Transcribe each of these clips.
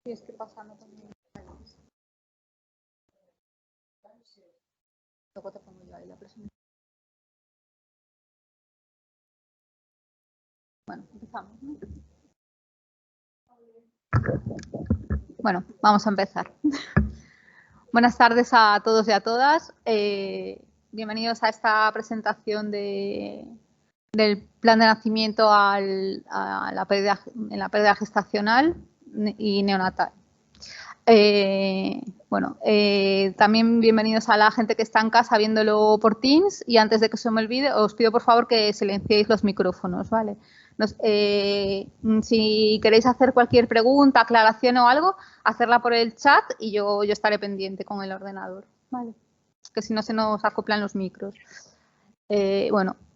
Sí, es que pasa, no tengo... Luego te pongo yo ahí la presentación. Bueno, empezamos, ¿no? Bueno, vamos a empezar. Buenas tardes a todos y a todas. Bienvenidos a esta presentación del plan de nacimiento en la pérdida gestacional y neonatal. También bienvenidos a la gente que está en casa viéndolo por Teams, y antes de que se me olvide, os pido por favor que silenciéis los micrófonos, ¿vale? Si queréis hacer cualquier pregunta, aclaración o algo, hacerla por el chat y yo estaré pendiente con el ordenador, ¿vale? Que si no se nos acoplan los micros.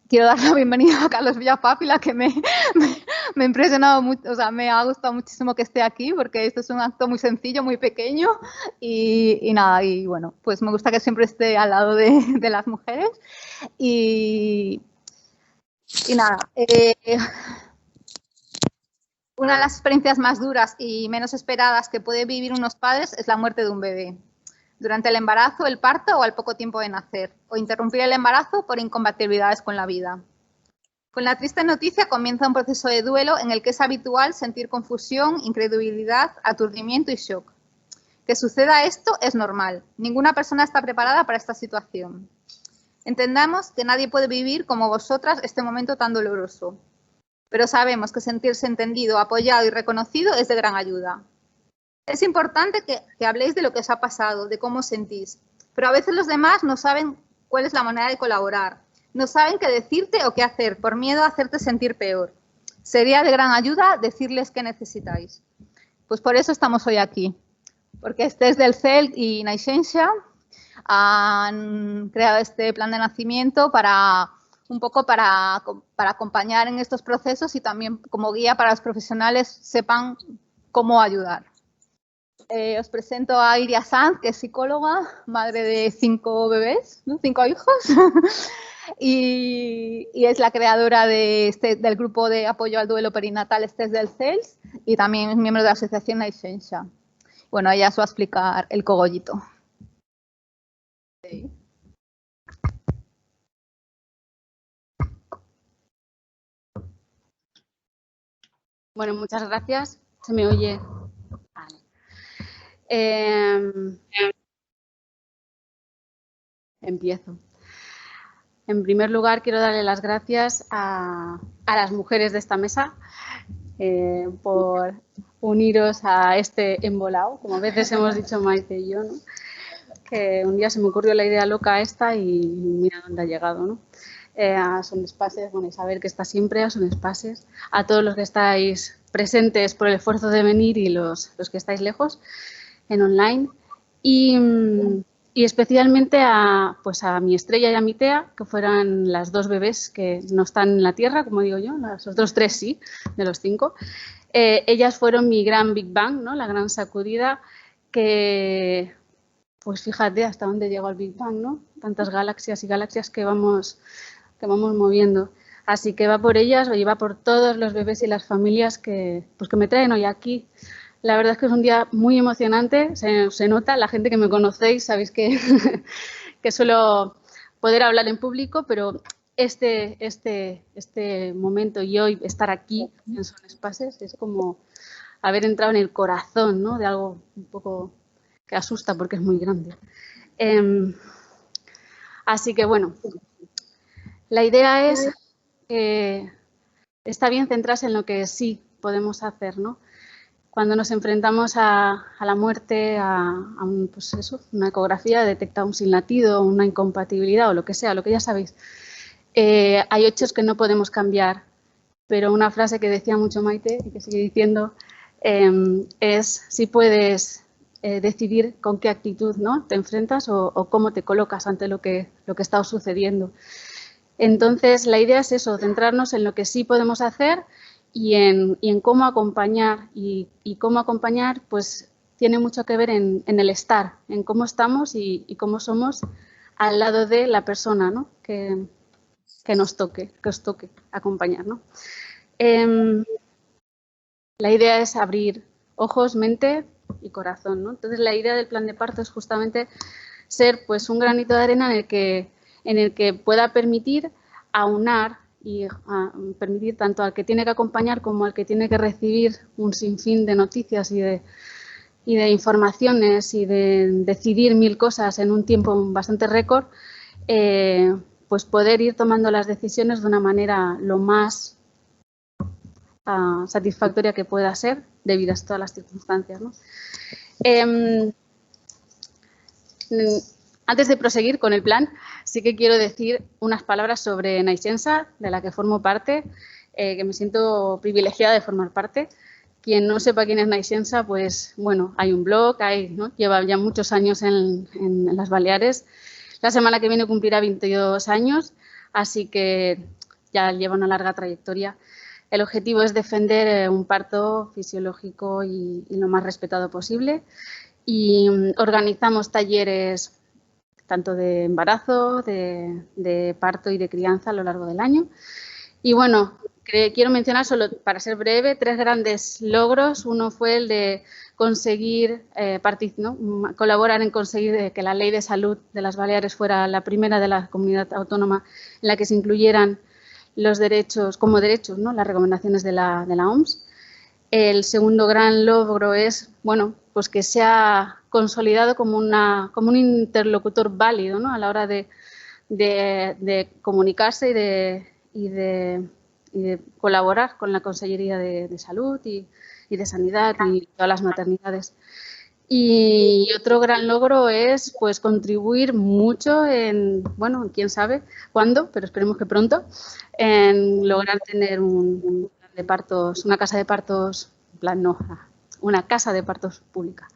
Quiero dar la bienvenida a Carlos Villapáfila, que me ha impresionado mucho, o sea, me ha gustado muchísimo que esté aquí, porque esto es un acto muy sencillo, muy pequeño, y nada, y bueno, pues me gusta que siempre esté al lado de las mujeres, y nada. Una de las experiencias más duras y menos esperadas que puede vivir unos padres es la muerte de un bebé. Durante el embarazo, el parto o al poco tiempo de nacer, o interrumpir el embarazo por incompatibilidades con la vida. Con la triste noticia comienza un proceso de duelo en el que es habitual sentir confusión, incredulidad, aturdimiento y shock. Que suceda esto es normal. Ninguna persona está preparada para esta situación. Entendamos que nadie puede vivir como vosotras este momento tan doloroso, pero sabemos que sentirse entendido, apoyado y reconocido es de gran ayuda. Es importante que habléis de lo que os ha pasado, de cómo os sentís, pero a veces los demás no saben cuál es la manera de colaborar, no saben qué decirte o qué hacer, por miedo a hacerte sentir peor. Sería de gran ayuda decirles qué necesitáis. Pues por eso estamos hoy aquí, porque desde el CEL y Naixenxa han creado este plan de nacimiento un poco para acompañar en estos procesos y también como guía para los profesionales sepan cómo ayudar. Os presento a Iria Sanz, que es psicóloga, madre de 5 bebés, ¿no? 5 hijos, y es la creadora del grupo de apoyo al duelo perinatal Estés del CELS, y también es miembro de la asociación Naixenxa. Bueno, ella os va a explicar el cogollito. Sí. Bueno, muchas gracias. ¿Se me oye? Vale. Empiezo. En primer lugar, quiero darle las gracias a las mujeres de esta mesa por uniros a este embolado, como a veces hemos dicho Maite y yo, ¿no? Que un día se me ocurrió la idea loca esta y mira dónde ha llegado, ¿no? A Son Espaces, bueno, Isabel, que está siempre, a Son Espaces, a todos los que estáis presentes por el esfuerzo de venir y los que estáis lejos en online, y especialmente a mi Estrella y a mi Tea, que fueran las 2 bebés que no están en la tierra, como digo yo, los otros 3 sí, de los 5. Ellas fueron mi gran Big Bang, ¿no? La gran sacudida que, pues fíjate hasta dónde llegó el Big Bang, ¿no? Tantas galaxias y galaxias que vamos moviendo. Así que va por ellas y va por todos los bebés y las familias que me traen hoy aquí. La verdad es que es un día muy emocionante, se nota, la gente que me conocéis sabéis que, que suelo poder hablar en público, pero este momento y hoy estar aquí en Son Espaces es como haber entrado en el corazón, ¿no? De algo un poco que asusta porque es muy grande. Así que bueno, la idea es que está bien centrarse en lo que sí podemos hacer, ¿no? Cuando nos enfrentamos a la muerte, una ecografía, detecta un sin latido, una incompatibilidad o lo que sea, lo que ya sabéis. Hay hechos que no podemos cambiar, pero una frase que decía mucho Maite y que sigue diciendo es si puedes decidir con qué actitud, ¿no? Te enfrentas o cómo te colocas ante lo que está sucediendo. Entonces, la idea es eso, centrarnos en lo que sí podemos hacer y en cómo acompañar. Y cómo acompañar, pues, tiene mucho que ver en el estar, en cómo estamos y cómo somos al lado de la persona, ¿no? que os toque acompañar, ¿no? La idea es abrir ojos, mente, y corazón, ¿no? Entonces, la idea del plan de parto es justamente ser pues un granito de arena en el que pueda permitir aunar y permitir tanto al que tiene que acompañar como al que tiene que recibir un sinfín de noticias y de informaciones y de decidir 1000 cosas en un tiempo bastante récord, pues poder ir tomando las decisiones de una manera lo más satisfactoria que pueda ser, debido a todas las circunstancias, ¿no? Antes de proseguir con el plan, sí que quiero decir unas palabras sobre Naixensa, de la que formo parte, que me siento privilegiada de formar parte. Quien no sepa quién es Naixensa, pues bueno, hay un blog, ¿no? Lleva ya muchos años en las Baleares. La semana que viene cumplirá 22 años, así que ya lleva una larga trayectoria. El objetivo es defender un parto fisiológico y lo más respetado posible. Y organizamos talleres tanto de embarazo, de parto y de crianza a lo largo del año. Y bueno, quiero mencionar, solo para ser breve, 3 grandes logros. Uno fue el de conseguir colaborar en conseguir que la Ley de Salud de las Baleares fuera la primera de la comunidad autónoma en la que se incluyeran los derechos, como derechos, ¿no?, las recomendaciones de la OMS. El segundo gran logro es, bueno, pues que se ha consolidado como un interlocutor válido, ¿no?, a la hora de comunicarse y de colaborar con la Consellería de Salud y de Sanidad y todas las maternidades. Y otro gran logro es pues contribuir mucho en, bueno, quién sabe cuándo, pero esperemos que pronto, en lograr tener un plan de partos, una casa de partos, una casa de partos pública.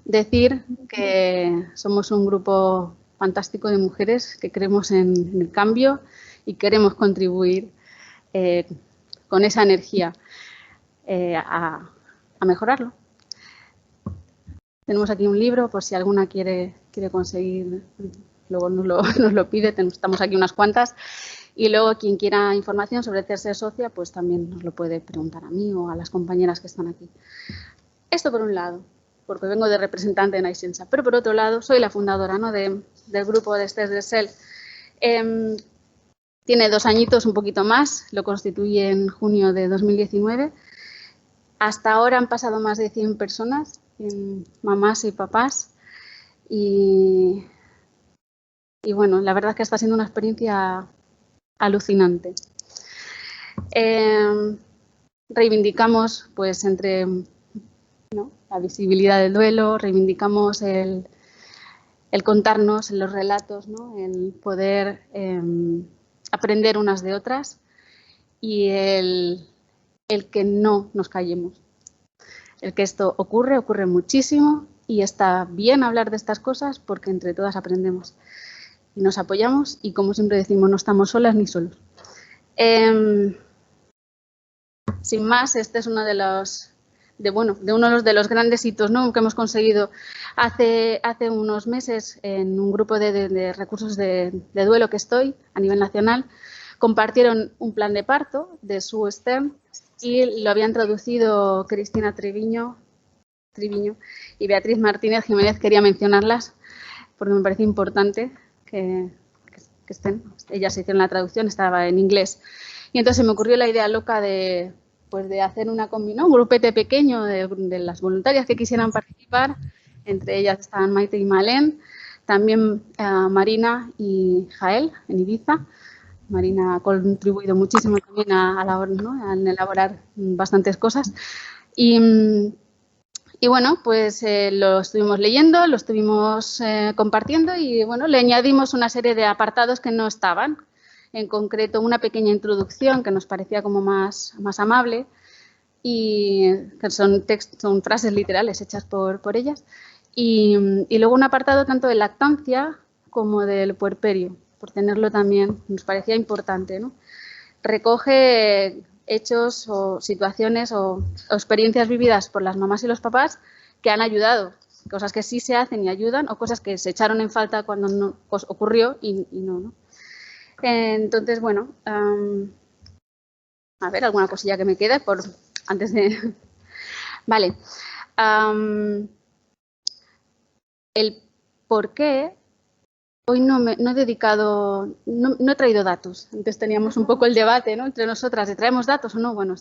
Decir que somos un grupo fantástico de mujeres que creemos en el cambio y queremos contribuir con esa energía a mejorarlo. Tenemos aquí un libro por si alguna quiere conseguir, luego nos lo pide, estamos aquí unas cuantas. Y luego quien quiera información sobre Tercer Socia, pues también nos lo puede preguntar a mí o a las compañeras que están aquí. Esto por un lado, porque vengo de representante de Naixensa, pero por otro lado soy la fundadora, ¿no?, del grupo de Esther de Sel. Tiene 2 añitos, un poquito más, lo constituí en junio de 2019. Hasta ahora han pasado más de 100 personas, mamás y papás, y bueno, la verdad es que está siendo una experiencia alucinante. Reivindicamos, pues, la visibilidad del duelo, reivindicamos el contarnos en los relatos, ¿no?, el poder aprender unas de otras y el que no nos callemos. El que esto ocurre muchísimo y está bien hablar de estas cosas porque entre todas aprendemos y nos apoyamos y, como siempre decimos, no estamos solas ni solos. Sin más, este es uno de los grandes hitos, ¿no?, que hemos conseguido hace unos meses en un grupo de recursos de duelo que estoy a nivel nacional. Compartieron un plan de parto de Sue Stern y lo habían traducido Cristina Triviño y Beatriz Martínez Jiménez. Quería mencionarlas porque me parece importante que estén. Ellas hicieron la traducción, estaba en inglés. Y entonces me ocurrió la idea loca de hacer un grupete pequeño de las voluntarias que quisieran participar. Entre ellas estaban Maite y Malén, también Marina y Jael en Ibiza. Marina ha contribuido muchísimo también a elaborar bastantes cosas. Y bueno, pues lo estuvimos leyendo, lo estuvimos compartiendo y bueno, le añadimos una serie de apartados que no estaban. En concreto, una pequeña introducción que nos parecía como más amable y que son frases literales hechas por ellas. Y luego un apartado tanto de lactancia como del puerperio, por tenerlo también, nos parecía importante, ¿no? Recoge hechos o situaciones o experiencias vividas por las mamás y los papás que han ayudado, cosas que sí se hacen y ayudan o cosas que se echaron en falta cuando no ocurrió y no. Entonces, bueno, a ver, alguna cosilla que me quede antes de... Vale. El por qué, hoy no he dedicado, no he traído datos. Antes teníamos un poco el debate, ¿no?, entre nosotras, de traemos datos o no. Bueno,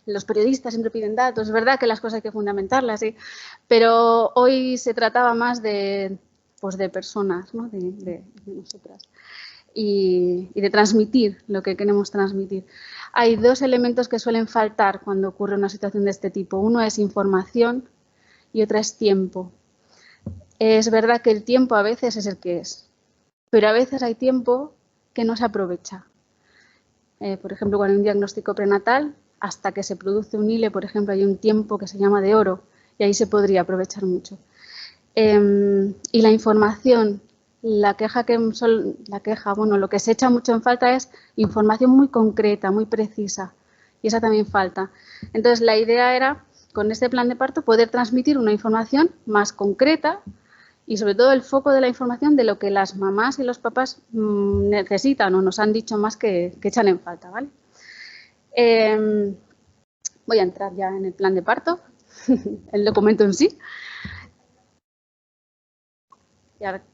los periodistas siempre piden datos, es verdad que las cosas hay que fundamentarlas, ¿sí? Pero hoy se trataba más de personas, ¿no?, de nosotras. Y de transmitir lo que queremos transmitir. Hay dos elementos que suelen faltar cuando ocurre una situación de este tipo. Uno es información y otra es tiempo. Es verdad que el tiempo a veces es el que es, pero a veces hay tiempo que no se aprovecha. Por ejemplo, cuando hay un diagnóstico prenatal, hasta que se produce un ILE, por ejemplo, hay un tiempo que se llama de oro y ahí se podría aprovechar mucho. Y la información, lo que se echa mucho en falta es información muy concreta, muy precisa, y esa también falta. Entonces, la idea era, con este plan de parto, poder transmitir una información más concreta y, sobre todo, el foco de la información de lo que las mamás y los papás necesitan o nos han dicho más que echan en falta, ¿vale? Voy a entrar ya en el plan de parto, el documento en sí. Y ahora...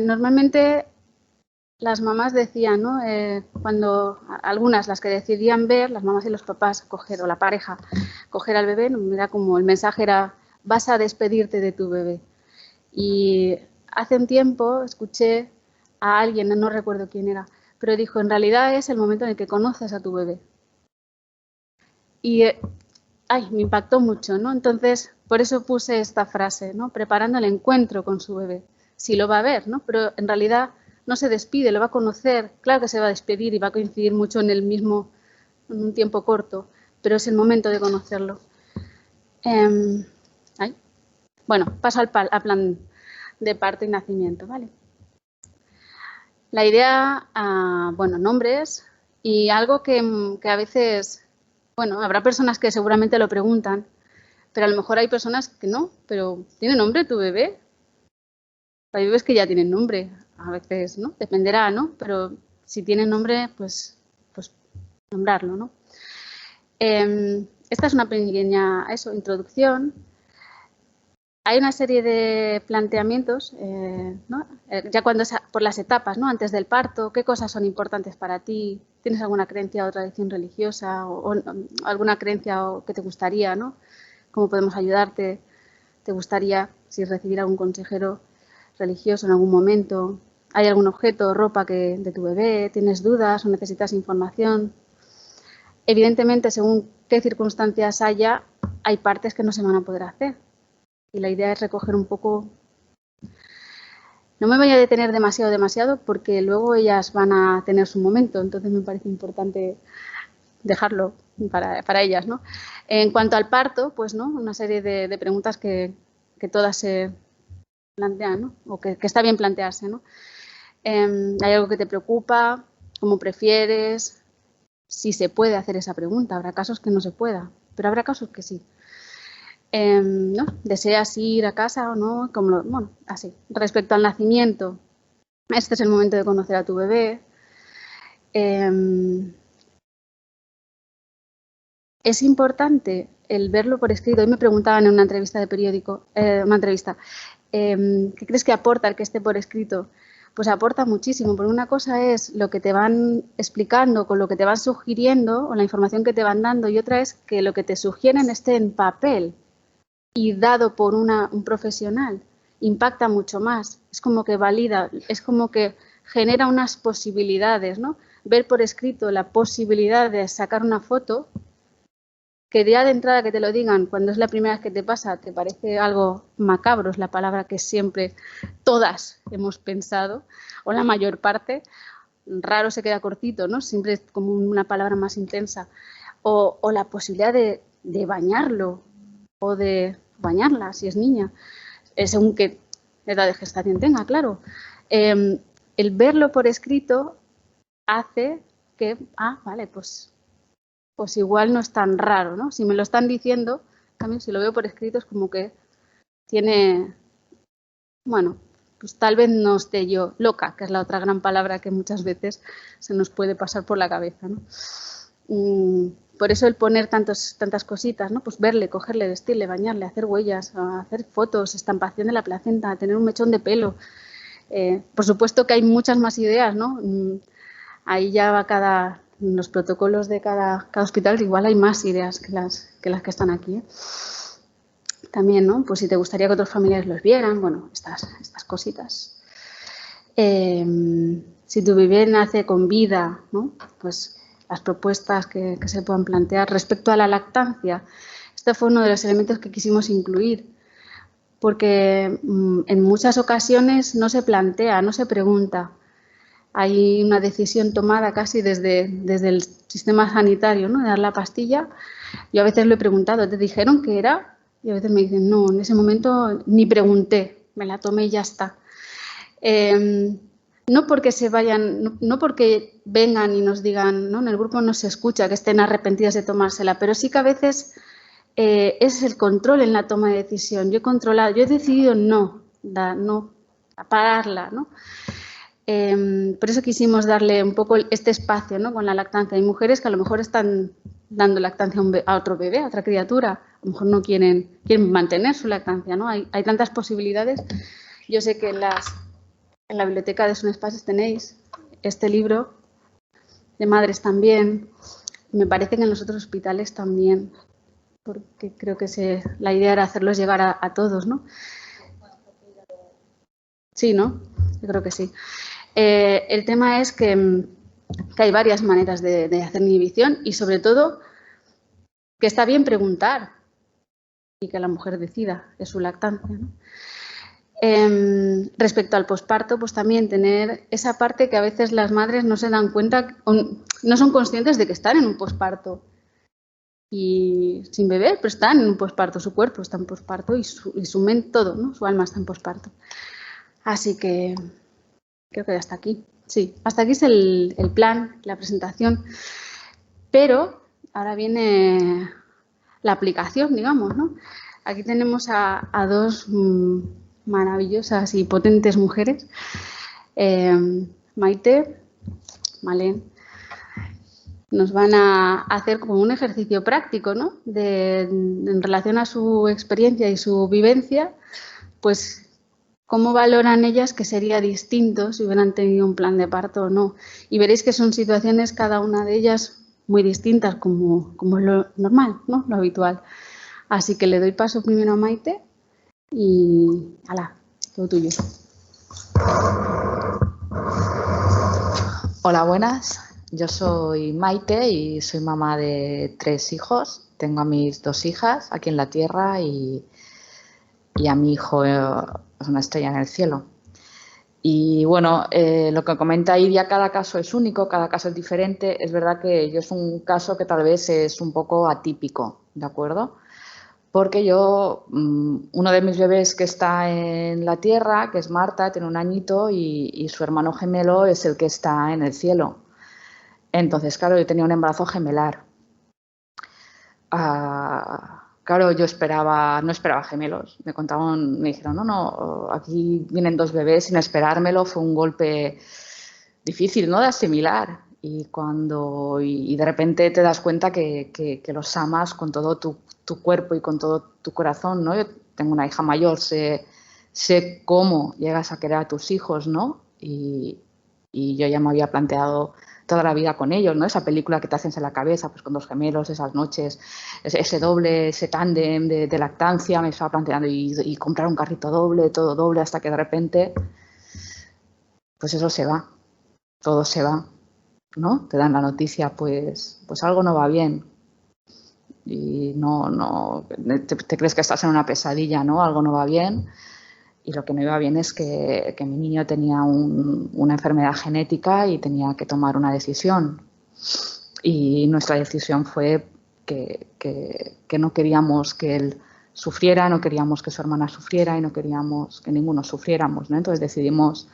Normalmente las mamás decían, ¿no?, cuando algunas, las que decidían ver, las mamás y los papás, coger, o la pareja, coger al bebé, era como el mensaje era, vas a despedirte de tu bebé. Y hace un tiempo escuché a alguien, no recuerdo quién era, pero dijo, en realidad es el momento en el que conoces a tu bebé. Y me impactó mucho, ¿no? Entonces, por eso puse esta frase, ¿no?, preparando el encuentro con su bebé. Sí lo va a ver, ¿no?, pero en realidad no se despide, lo va a conocer. Claro que se va a despedir y va a coincidir mucho en un tiempo corto, pero es el momento de conocerlo. Bueno, paso al plan de parto y nacimiento, ¿vale? La idea, nombres y algo que a veces, habrá personas que seguramente lo preguntan, pero a lo mejor hay personas que no, pero ¿tiene nombre tu bebé? Hay bebés que ya tienen nombre, a veces, ¿no? Dependerá, ¿no? Pero si tiene nombre, pues nombrarlo, ¿no? Esta es una pequeña introducción. Hay una serie de planteamientos, ¿no?, ya cuando por las etapas, ¿no?, antes del parto, qué cosas son importantes para ti, tienes alguna creencia o tradición religiosa o alguna creencia que te gustaría, ¿no?, cómo podemos ayudarte, te gustaría recibir algún consejero religioso en algún momento, hay algún objeto o ropa de tu bebé, tienes dudas o necesitas información. Evidentemente, según qué circunstancias haya, hay partes que no se van a poder hacer. Y la idea es recoger un poco... No me voy a detener demasiado, porque luego ellas van a tener su momento, entonces me parece importante dejarlo para ellas, ¿no? En cuanto al parto, pues, ¿no?, una serie de preguntas que todas se plantean, ¿no?, o que está bien plantearse, ¿no? ¿Hay algo que te preocupa? ¿Cómo prefieres? Si se puede hacer esa pregunta, habrá casos que no se pueda, pero habrá casos que sí. ¿No? ¿Deseas ir a casa o no? Así. Respecto al nacimiento, este es el momento de conocer a tu bebé. Es importante el verlo por escrito. Hoy me preguntaban en una entrevista de periódico, ¿qué crees que aporta el que esté por escrito? Pues aporta muchísimo, porque una cosa es lo que te van explicando, con lo que te van sugiriendo, o la información que te van dando, y otra es que lo que te sugieren esté en papel y dado por un profesional. Impacta mucho más, es como que valida, es como que genera unas posibilidades, ¿no? Ver por escrito la posibilidad de sacar una foto, que ya de entrada que te lo digan cuando es la primera vez que te pasa, te parece algo macabro, es la palabra que siempre todas hemos pensado, o la mayor parte, raro se queda cortito, ¿no? Siempre es como una palabra más intensa, o la posibilidad de bañarlo, o de bañarla si es niña, según qué edad de gestación tenga, claro. El verlo por escrito hace que, vale, pues igual no es tan raro, ¿no? Si me lo están diciendo, también si lo veo por escrito es como que tiene, bueno, pues tal vez no esté yo loca, que es la otra gran palabra que muchas veces se nos puede pasar por la cabeza, ¿no? Por eso el poner tantas cositas, ¿no? Pues verle, cogerle, vestirle, bañarle, hacer huellas, hacer fotos, estampación de la placenta, tener un mechón de pelo. Por supuesto que hay muchas más ideas, ¿no? Ahí ya va los protocolos de cada hospital, igual hay más ideas que las que están aquí, ¿eh? También, ¿no? Pues si te gustaría que otros familiares los vieran, bueno, estas cositas. Si tu bebé nace con vida, ¿no? Pues las propuestas que se puedan plantear respecto a la lactancia. Este fue uno de los elementos que quisimos incluir, porque en muchas ocasiones no se plantea, no se pregunta. Hay una decisión tomada casi desde el sistema sanitario, ¿no? De dar la pastilla. Yo a veces lo he preguntado, ¿te dijeron qué era? Y a veces me dicen, no, en ese momento ni pregunté, me la tomé y ya está. No porque no porque vengan y nos digan, ¿no? En el grupo no se escucha que estén arrepentidas de tomársela, pero sí que a veces es el control en la toma de decisión. Yo he decidido no pararla, ¿no? Por eso quisimos darle un poco este espacio, ¿no? Con la lactancia. Hay mujeres que a lo mejor están dando lactancia a otro bebé, a otra criatura. A lo mejor no quieren mantener su lactancia, ¿no? Hay tantas posibilidades. Yo sé que en la biblioteca de Son Espacios tenéis este libro, de madres también. Me parece que en los otros hospitales también, porque creo que la idea era hacerlos llegar a todos, ¿no? Sí, ¿no? Yo creo que sí. El tema es que hay varias maneras de hacer inhibición y, sobre todo, que está bien preguntar y que la mujer decida de su lactancia, ¿no? Respecto al posparto, pues también tener esa parte que a veces las madres no se dan cuenta, no son conscientes de que están en un posparto y sin bebé, pero están en un posparto, su cuerpo está en posparto y su mente, todo, ¿no? Su alma está en posparto. Así que creo que hasta aquí. Sí, hasta aquí es el plan, la presentación. Pero ahora viene la aplicación, digamos, ¿no? Aquí tenemos a dos maravillosas y potentes mujeres, Maite, Malén. Nos van a hacer como un ejercicio práctico, ¿no? En relación a su experiencia y su vivencia, pues cómo valoran ellas que sería distinto si hubieran tenido un plan de parto o no. Y veréis que son situaciones, cada una de ellas, muy distintas, como es lo normal, ¿no? Lo habitual. Así que le doy paso primero a Maite y ¡hala! Todo tuyo. Hola, buenas. Yo soy Maite y soy mamá de 3 hijos. Tengo a mis 2 hijas aquí en la tierra y a mi hijo es una estrella en el cielo. Y bueno, lo que comenta Iria, cada caso es único, cada caso es diferente. Es verdad que yo es un caso que tal vez es un poco atípico, ¿de acuerdo? Porque yo, uno de mis bebés que está en la tierra, que es Marta, tiene 1 añito y su hermano gemelo es el que está en el cielo. Entonces, claro, yo tenía un embarazo gemelar. Claro, yo no esperaba gemelos. Me dijeron, no, aquí vienen 2 bebés sin esperármelo. Fue un golpe difícil, ¿no?, de asimilar. Y de repente te das cuenta que los amas con todo tu cuerpo y con todo tu corazón, ¿no? Yo tengo una hija mayor, sé cómo llegas a querer a tus hijos, ¿no? Y yo ya me había planteado toda la vida con ellos, ¿no? Esa película que te haces en la cabeza, pues con 2 gemelos, esas noches, ese doble, ese tándem de lactancia, me estaba planteando y comprar un carrito doble, todo doble, hasta que de repente, pues eso se va, todo se va, ¿no? Te dan la noticia, pues algo no va bien. Y no te crees que estás en una pesadilla, ¿no? Algo no va bien. Y lo que no iba bien es que mi niño tenía una enfermedad genética y tenía que tomar una decisión. Y nuestra decisión fue que no queríamos que él sufriera, no queríamos que su hermana sufriera y no queríamos que ninguno sufriéramos, ¿no? Entonces decidimos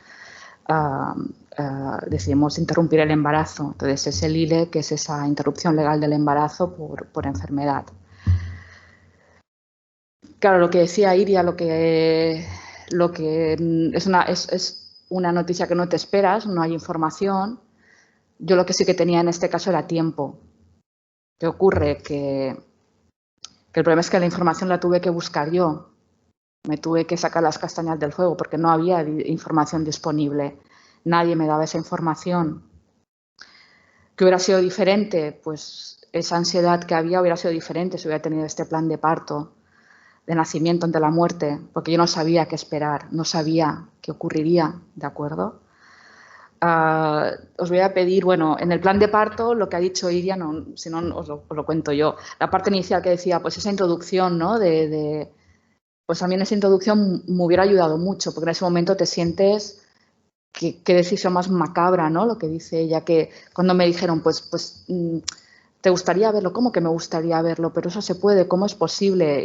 interrumpir el embarazo. Entonces es el ILE, que es esa interrupción legal del embarazo por enfermedad. Claro, lo que decía Iria, lo que es una noticia que no te esperas, no hay información. Yo lo que sí que tenía en este caso era tiempo. ¿Qué ocurre? Que el problema es que la información la tuve que buscar yo. Me tuve que sacar las castañas del fuego porque no había información disponible. Nadie me daba esa información. ¿Qué hubiera sido diferente? Pues esa ansiedad que había hubiera sido diferente si hubiera tenido este plan de parto, de nacimiento ante la muerte, porque yo no sabía qué esperar, no sabía qué ocurriría, ¿de acuerdo? Os voy a pedir, bueno, en el plan de parto, lo que ha dicho Iria, no, si no os lo cuento yo. La parte inicial que decía, pues esa introducción, ¿no? Pues a mí en esa introducción me hubiera ayudado mucho, porque en ese momento te sientes, qué decisión más macabra, ¿no? Lo que dice ella, que cuando me dijeron, pues ¿te gustaría verlo? ¿Cómo que me gustaría verlo? Pero eso se puede, ¿cómo es posible?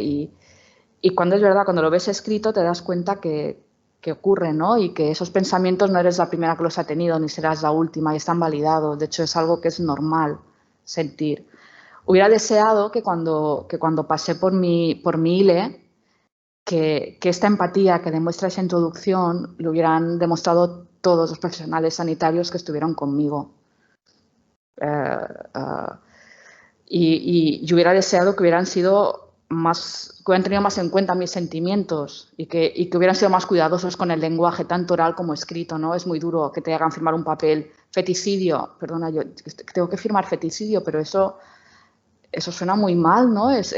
Y cuando es verdad, cuando lo ves escrito, te das cuenta que ocurre, ¿no? Y que esos pensamientos no eres la primera que los ha tenido, ni serás la última, y están validados. De hecho, es algo que es normal sentir. Hubiera deseado que cuando pasé por mi ILE, que esta empatía que demuestra esa introducción lo hubieran demostrado todos los profesionales sanitarios que estuvieron conmigo. Y yo hubiera deseado que hubieran sido que hubieran tenido más en cuenta mis sentimientos y que hubieran sido más cuidadosos con el lenguaje, tanto oral como escrito, ¿no? Es muy duro que te hagan firmar un papel. Feticidio, perdona, yo tengo que firmar feticidio, pero eso suena muy mal, ¿no? Eso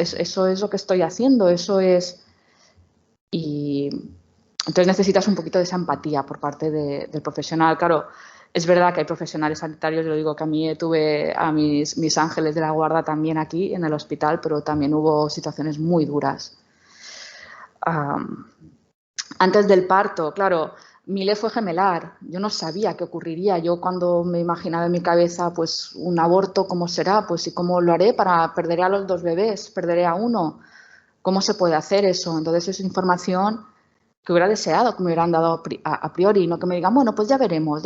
es lo que estoy haciendo, eso es... Y entonces necesitas un poquito de esa empatía por parte del profesional. Claro, es verdad que hay profesionales sanitarios, yo digo que a mí tuve a mis ángeles de la guarda también aquí en el hospital, pero también hubo situaciones muy duras. Antes del parto, claro, mi ILE fue gemelar, yo no sabía qué ocurriría. Yo cuando me imaginaba en mi cabeza, pues un aborto, ¿cómo será? Pues ¿y cómo lo haré? Perderé a los 2 bebés, perderé a uno. ¿Cómo se puede hacer eso? Entonces es información que hubiera deseado que me hubieran dado a priori, no que me digan, bueno, pues ya veremos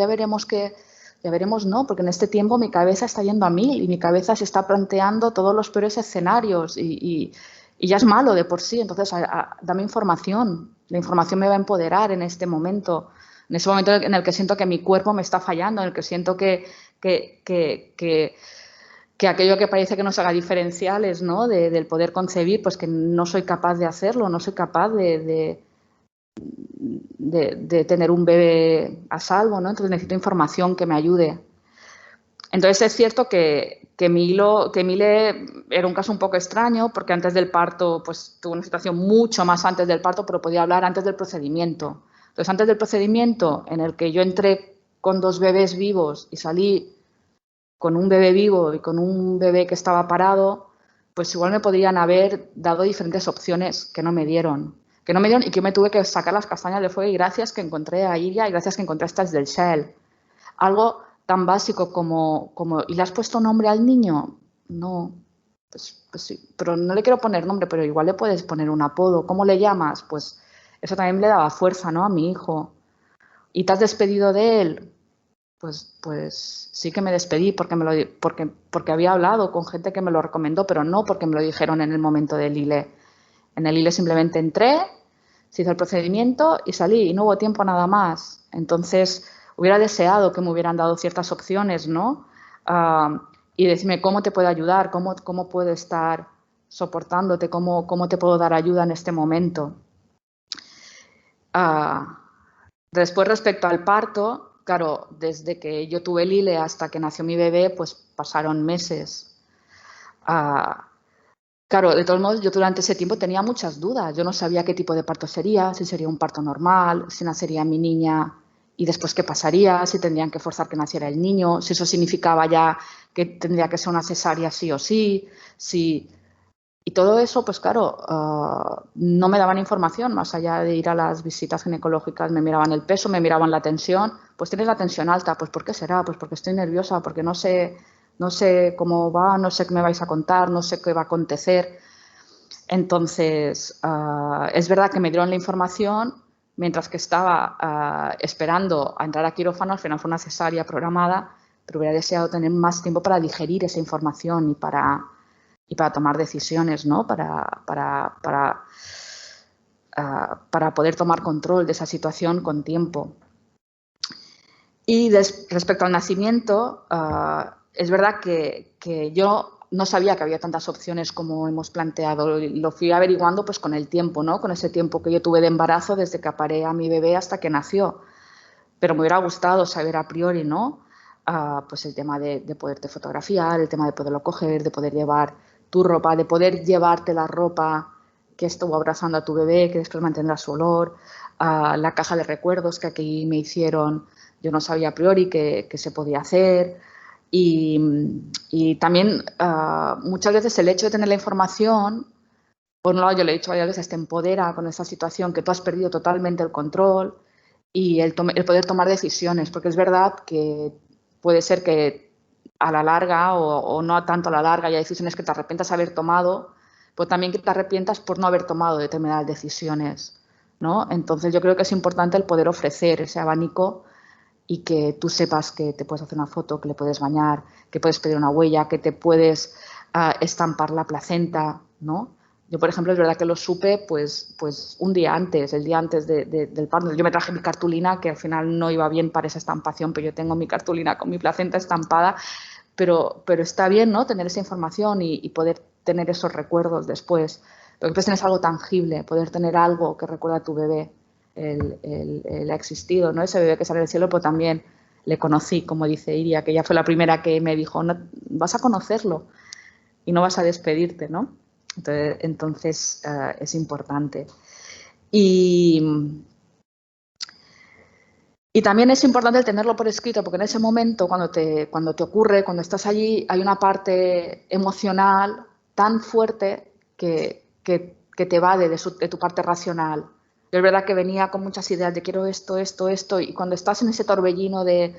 no, porque en este tiempo mi cabeza está yendo a 1000 y mi cabeza se está planteando todos los peores escenarios y ya es malo de por sí, entonces dame información, la información me va a empoderar en ese momento en el que siento que mi cuerpo me está fallando, en el que siento que aquello que parece que nos haga diferenciales, ¿no? Del poder concebir, pues que no soy capaz de hacerlo, no soy capaz de tener un bebé a salvo, ¿no? Entonces necesito información que me ayude. Entonces es cierto que mi ILE era un caso un poco extraño porque antes del parto, pues tuve una situación mucho más antes del parto, pero podía hablar antes del procedimiento. Entonces antes del procedimiento en el que yo entré con 2 bebés vivos y salí con un bebé vivo y con un bebé que estaba parado, pues igual me podrían haber dado diferentes opciones que no me dieron y que me tuve que sacar las castañas del fuego y gracias que encontré a Iria y gracias que encontré estas del Shell. Algo tan básico como ¿y le has puesto nombre al niño? No, pues sí, pero no le quiero poner nombre, pero igual le puedes poner un apodo. ¿Cómo le llamas? Pues eso también le daba fuerza, ¿no? A mi hijo. ¿Y te has despedido de él? Pues sí que me despedí porque había hablado con gente que me lo recomendó, pero no porque me lo dijeron en el momento del ILE. En el ILE simplemente entré, se hizo el procedimiento y salí y no hubo tiempo nada más. Entonces hubiera deseado que me hubieran dado ciertas opciones, ¿no? Y decirme cómo te puedo ayudar, cómo puedo estar soportándote, cómo te puedo dar ayuda en este momento. Después, respecto al parto, claro, desde que yo tuve el ILE hasta que nació mi bebé, pues pasaron meses. Claro, de todos modos, yo durante ese tiempo tenía muchas dudas. Yo no sabía qué tipo de parto sería, si sería un parto normal, si nacería mi niña y después qué pasaría, si tendrían que forzar que naciera el niño, si eso significaba ya que tendría que ser una cesárea sí o sí, Y todo eso, pues claro, no me daban información, más allá de ir a las visitas ginecológicas, me miraban el peso, me miraban la tensión, pues tienes la tensión alta, pues ¿por qué será? Pues porque estoy nerviosa, porque no sé cómo va, no sé qué me vais a contar, no sé qué va a acontecer. Entonces, es verdad que me dieron la información mientras que estaba esperando a entrar a quirófano, al final fue una cesárea programada, pero hubiera deseado tener más tiempo para digerir esa información y para tomar decisiones, ¿no? Para para poder tomar control de esa situación con tiempo. Y respecto al nacimiento, es verdad que yo no sabía que había tantas opciones como hemos planteado. Lo fui averiguando pues, con el tiempo, ¿no? Con ese tiempo que yo tuve de embarazo desde que aparé a mi bebé hasta que nació. Pero me hubiera gustado saber a priori, ¿no? Pues el tema de poderte fotografiar, el tema de poderlo coger, de poder llevar tu ropa, de poder llevarte la ropa que estuvo abrazando a tu bebé, que después mantendrá su olor, la caja de recuerdos que aquí me hicieron, yo no sabía a priori que se podía hacer. Y también muchas veces el hecho de tener la información, por un lado yo le he dicho varias veces, te empodera con esa situación que tú has perdido totalmente el control y el poder tomar decisiones, porque es verdad que puede ser que a la larga o no tanto a la larga haya decisiones que te arrepientas de haber tomado, pero también que te arrepientas por no haber tomado determinadas decisiones, ¿no? Entonces yo creo que es importante el poder ofrecer ese abanico y que tú sepas que te puedes hacer una foto, que le puedes bañar, que puedes pedir una huella, que te puedes estampar la placenta, ¿no? Yo, por ejemplo, es verdad que lo supe pues un día antes, el día antes del parto. Yo me traje mi cartulina, que al final no iba bien para esa estampación, pero yo tengo mi cartulina con mi placenta estampada, pero está bien, ¿no? Tener esa información y poder tener esos recuerdos después. Pero después tienes algo tangible, poder tener algo que recuerda a tu bebé. Él ha existido, ¿no? Ese bebé que sale del cielo, pero también le conocí, como dice Iria, que ella fue la primera que me dijo, no, vas a conocerlo y no vas a despedirte, ¿no? Entonces es importante. Y también es importante tenerlo por escrito, porque en ese momento, cuando te ocurre, cuando estás allí, hay una parte emocional tan fuerte que te evade de tu parte racional. Yo es verdad que venía con muchas ideas de quiero esto, esto, esto, y cuando estás en ese torbellino de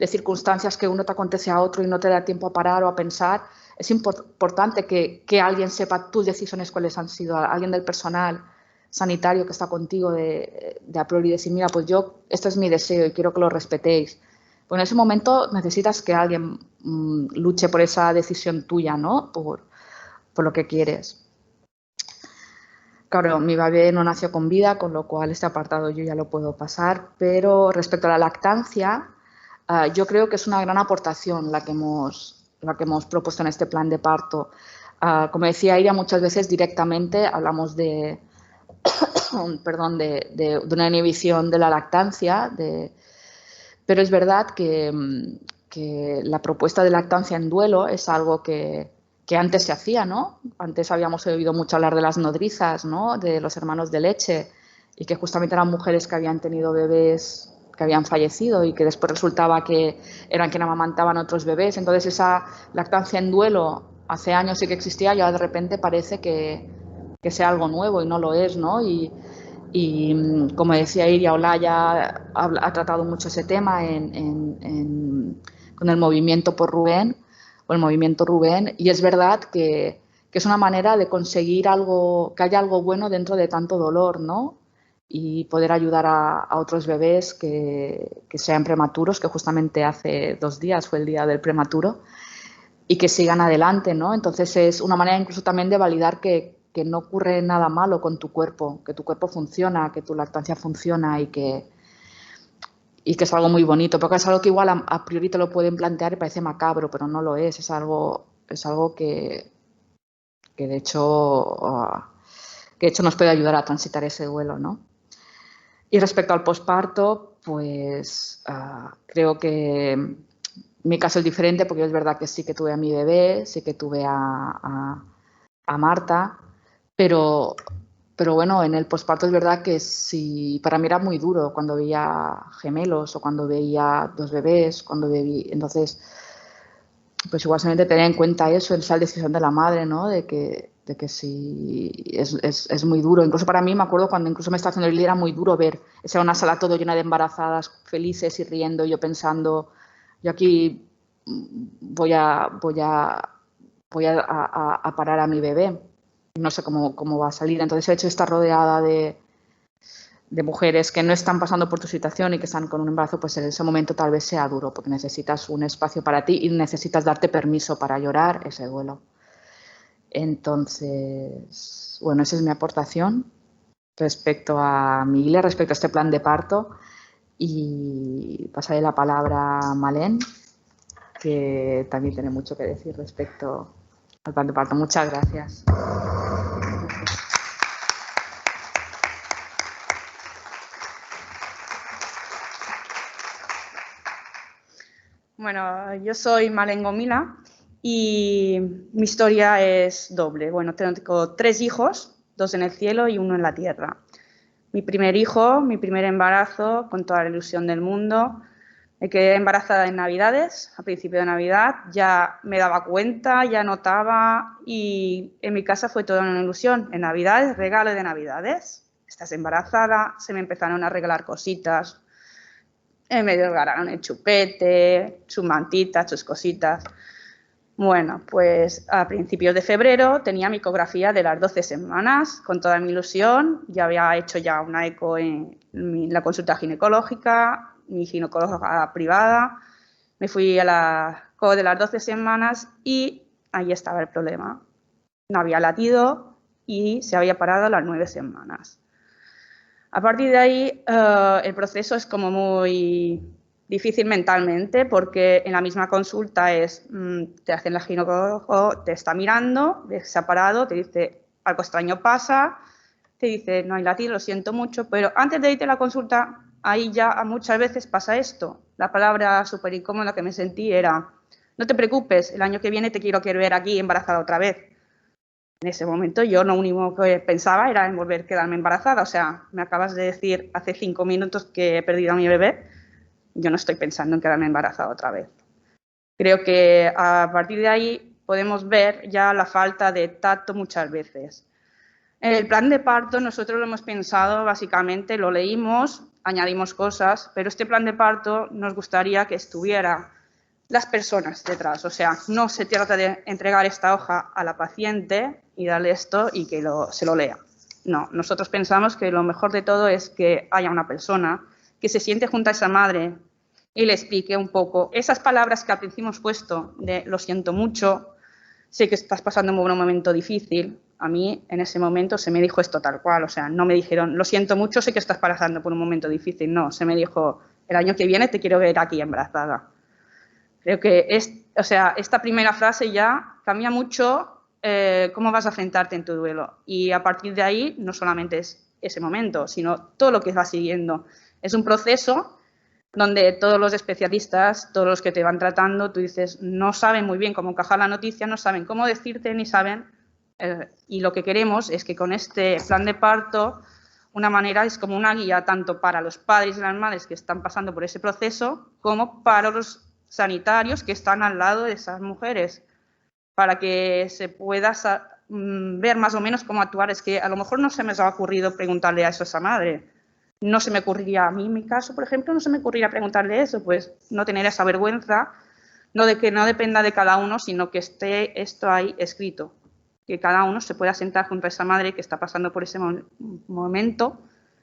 circunstancias que uno te acontece a otro y no te da tiempo a parar o a pensar, es importante que alguien sepa tus decisiones cuáles han sido, alguien del personal sanitario que está contigo de a priori decir, mira, pues yo, este es mi deseo y quiero que lo respetéis. Pues en ese momento necesitas que alguien luche por esa decisión tuya, ¿no? Por lo que quieres. Claro, mi bebé no nació con vida, con lo cual este apartado yo ya lo puedo pasar, pero respecto a la lactancia, yo creo que es una gran aportación la que hemos propuesto en este plan de parto. Como decía Iria, muchas veces directamente hablamos de una inhibición de la lactancia, pero es verdad que la propuesta de lactancia en duelo es algo que antes se hacía, ¿no? Antes habíamos oído mucho hablar de las nodrizas, ¿no? De los hermanos de leche, y que justamente eran mujeres que habían tenido bebés que habían fallecido y que después resultaba que eran quienes amamantaban otros bebés. Entonces esa lactancia en duelo hace años sí que existía y ahora de repente parece que sea algo nuevo y no lo es, ¿no? Y como decía Iria, Olaya ha tratado mucho ese tema con el movimiento por Rubén, o el movimiento Rubén, y es verdad que es una manera de conseguir algo, que haya algo bueno dentro de tanto dolor, ¿no? Y poder ayudar a otros bebés que sean prematuros, que justamente hace 2 días fue el día del prematuro, y que sigan adelante, ¿no? Entonces es una manera incluso también de validar que no ocurre nada malo con tu cuerpo, que tu cuerpo funciona, que tu lactancia funciona y que es algo muy bonito, porque es algo que igual a priori te lo pueden plantear y parece macabro, pero no lo es algo que de hecho nos puede ayudar a transitar ese duelo, ¿no? Y respecto al posparto, pues creo que mi caso es diferente porque es verdad que sí que tuve a mi bebé, sí que tuve a Marta, pero bueno, en el posparto es verdad que sí, para mí era muy duro cuando veía gemelos o cuando veía 2 bebés, entonces, pues igual solamente tener en cuenta eso, esa decisión de la madre, ¿no? De que sí, es muy duro. Incluso para mí, me acuerdo cuando incluso me estaba haciendo el día, era muy duro ver, esa era una sala todo llena de embarazadas, felices y riendo, y yo pensando, yo aquí voy a parar a mi bebé. No sé cómo va a salir. Entonces el hecho de estar rodeada de mujeres que no están pasando por tu situación y que están con un embarazo, pues en ese momento tal vez sea duro, porque necesitas un espacio para ti y necesitas darte permiso para llorar ese duelo. Entonces, bueno, esa es mi aportación. respecto a Miguel, respecto a este plan de parto, y pasaré la palabra a Malén, que también tiene mucho que decir respecto al plan de parto. Muchas gracias. Bueno, yo soy Malén Gomila y mi historia es doble. Bueno, tengo 3 hijos, 2 en el cielo y 1 en la tierra. Mi primer hijo, mi primer embarazo, con toda la ilusión del mundo. Me quedé embarazada en Navidades, a principio de Navidad, ya me daba cuenta, ya notaba y en mi casa fue toda una ilusión. En Navidades, regalo de Navidades, estás embarazada, se me empezaron a regalar cositas, me regalaron el chupete, sus mantitas, sus cositas. Bueno, pues a principios de febrero tenía mi ecografía de las 12 semanas, con toda mi ilusión, ya había hecho ya una eco en la consulta ginecológica, mi ginecóloga privada, me fui a la eco de las 12 semanas y ahí estaba el problema. No había latido y se había parado a las 9 semanas. A partir de ahí, el proceso es como muy difícil mentalmente porque en la misma consulta te hacen la ginecólogo, te está mirando, se ha parado, te dice algo extraño pasa, te dice no hay latido, lo siento mucho, pero antes de irte a la consulta, ahí ya muchas veces pasa esto. La palabra súper incómoda que me sentí era no te preocupes, el año que viene te quiero ver aquí embarazada otra vez. En ese momento yo lo único que pensaba era en volver a quedarme embarazada. O sea, me acabas de decir hace 5 minutos que he perdido a mi bebé. Yo no estoy pensando en quedarme embarazada otra vez. Creo que a partir de ahí podemos ver ya la falta de tacto muchas veces. El plan de parto nosotros lo hemos pensado básicamente, lo leímos, añadimos cosas, pero este plan de parto nos gustaría que estuviera las personas detrás. O sea, no se trata de entregar esta hoja a la paciente y darle esto y que se lo lea. No, nosotros pensamos que lo mejor de todo es que haya una persona que se siente junto a esa madre y le explique un poco esas palabras que al principio hemos puesto de lo siento mucho, sé que estás pasando por un momento difícil. A mí en ese momento se me dijo esto tal cual, o sea, no me dijeron lo siento mucho, sé que estás pasando por un momento difícil, no, se me dijo el año que viene te quiero ver aquí embarazada. Creo que esta primera frase ya cambia mucho cómo vas a enfrentarte en tu duelo. Y a partir de ahí, no solamente es ese momento, sino todo lo que va siguiendo. Es un proceso donde todos los especialistas, todos los que te van tratando, tú dices, no saben muy bien cómo encajar la noticia, no saben cómo decirte, ni saben. Y lo que queremos es que con este plan de parto, una manera es como una guía tanto para los padres y las madres que están pasando por ese proceso, como para los sanitarios que están al lado de esas mujeres, para que se pueda ver más o menos cómo actuar. Es que a lo mejor no se me ha ocurrido preguntarle a esa madre, no se me ocurriría, a mí en mi caso, por ejemplo, no se me ocurriría preguntarle eso, pues no tener esa vergüenza, no de que no dependa de cada uno, sino que esté esto ahí escrito, que cada uno se pueda sentar junto a esa madre que está pasando por ese momento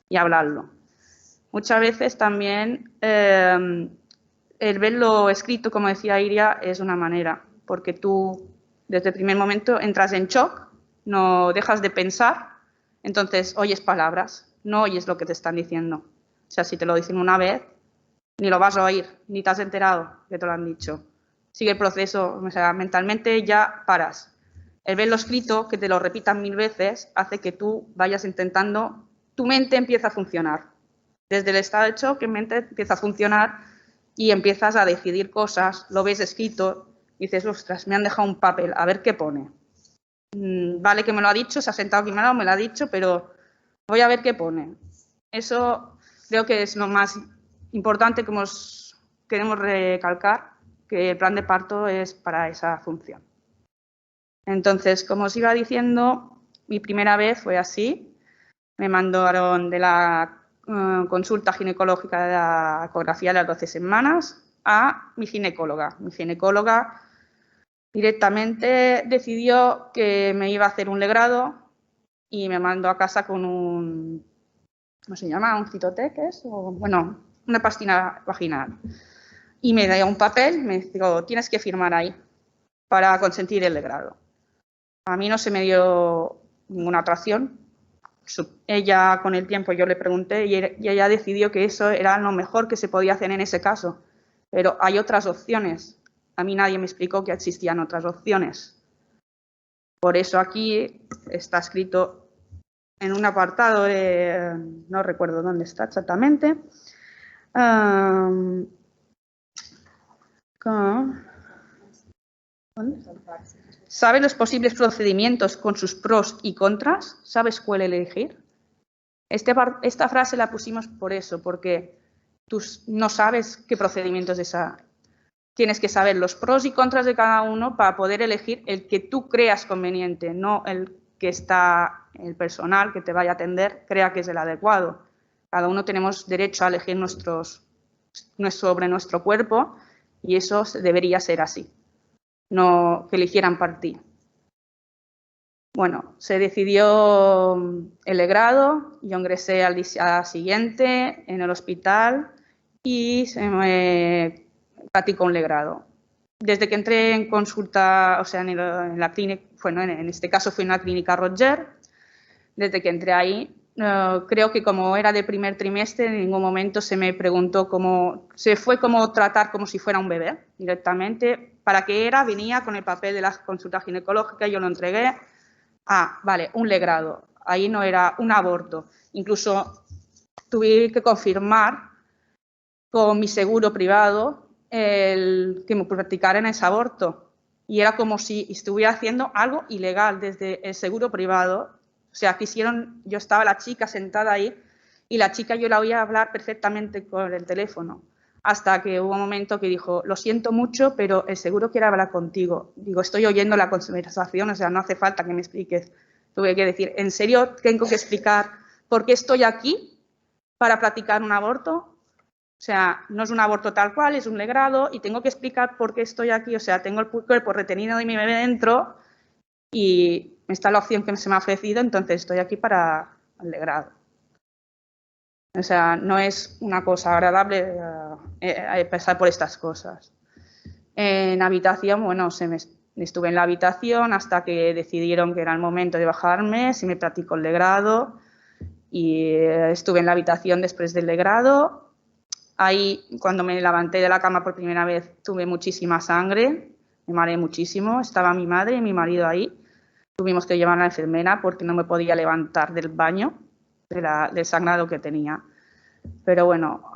y hablarlo. Muchas veces también el verlo escrito, como decía Iria, es una manera, porque tú desde el primer momento entras en shock, no dejas de pensar, entonces oyes palabras, no oyes lo que te están diciendo. O sea, si te lo dicen una vez, ni lo vas a oír, ni te has enterado que te lo han dicho. Sigue el proceso, o sea, mentalmente ya paras. El verlo escrito, que te lo repitan 1000 veces, hace que tú vayas intentando, tu mente empieza a funcionar. Desde el estado de shock, tu mente empieza a funcionar y empiezas a decidir cosas, lo ves escrito y dices, ostras, me han dejado un papel, a ver qué pone. Vale que me lo ha dicho, se ha sentado aquí me lo ha dicho, pero voy a ver qué pone. Eso creo que es lo más importante que queremos recalcar, que el plan de parto es para esa función. Entonces, como os iba diciendo, mi primera vez fue así. Me mandaron de la consulta ginecológica de la ecografía de las 12 semanas a mi ginecóloga. Mi ginecóloga directamente decidió que me iba a hacer un legrado y me mandó a casa con ¿cómo se llama? ¿Un Cytotec es? O, bueno, una pastina vaginal. Y me dio un papel, me dijo, tienes que firmar ahí para consentir el legrado. A mí no se me dio ninguna otra opción ella con el tiempo yo le pregunté y ella decidió que eso era lo mejor que se podía hacer en ese caso. Pero hay otras opciones. A mí nadie me explicó que existían otras opciones. Por eso aquí está escrito en un apartado, no recuerdo dónde está exactamente. ¿Sabes los posibles procedimientos con sus pros y contras? ¿Sabes cuál elegir? Esta frase la pusimos por eso, porque tú no sabes qué procedimientos tienes que saber los pros y contras de cada uno para poder elegir el que tú creas conveniente, no el que el personal que te vaya a atender crea que es el adecuado. Cada uno tenemos derecho a elegir sobre nuestro cuerpo y eso debería ser así, no que eligieran por ti. Bueno, se decidió el legrado, yo ingresé al día siguiente en el hospital y se me practicó un legrado. Desde que entré en consulta, o sea, en la clínica, bueno, en este caso fue en la clínica Roger, desde que entré ahí, creo que como era de primer trimestre, en ningún momento se me preguntó se fue como tratar como si fuera un bebé directamente. ¿Para qué era? Venía con el papel de la consulta ginecológica, yo lo entregué. Ah, vale, un legrado. Ahí no era un aborto. Incluso tuve que confirmar con mi seguro privado que me practicaran ese aborto. Y era como si estuviera haciendo algo ilegal desde el seguro privado. O sea, yo estaba la chica sentada ahí y la chica yo la oía hablar perfectamente con el teléfono. Hasta que hubo un momento que dijo, lo siento mucho, pero el seguro quiere hablar contigo. Digo, estoy oyendo la conversación, o sea, no hace falta que me expliques. Tuve que decir, ¿en serio tengo que explicar por qué estoy aquí para practicar un aborto? O sea, no es un aborto tal cual, es un legrado y tengo que explicar por qué estoy aquí. O sea, tengo el cuerpo retenido de mi bebé dentro y esta es la opción que se me ha ofrecido, entonces estoy aquí para el legrado. O sea, no es una cosa agradable pasar por estas cosas. En habitación, bueno, estuve en la habitación hasta que decidieron que era el momento de bajarme, se me practicó el legrado y estuve en la habitación después del legrado. Ahí, cuando me levanté de la cama por primera vez, tuve muchísima sangre, me mareé muchísimo, estaba mi madre y mi marido ahí. Tuvimos que llevar a la enfermera porque no me podía levantar del baño del sangrado que tenía. Pero bueno,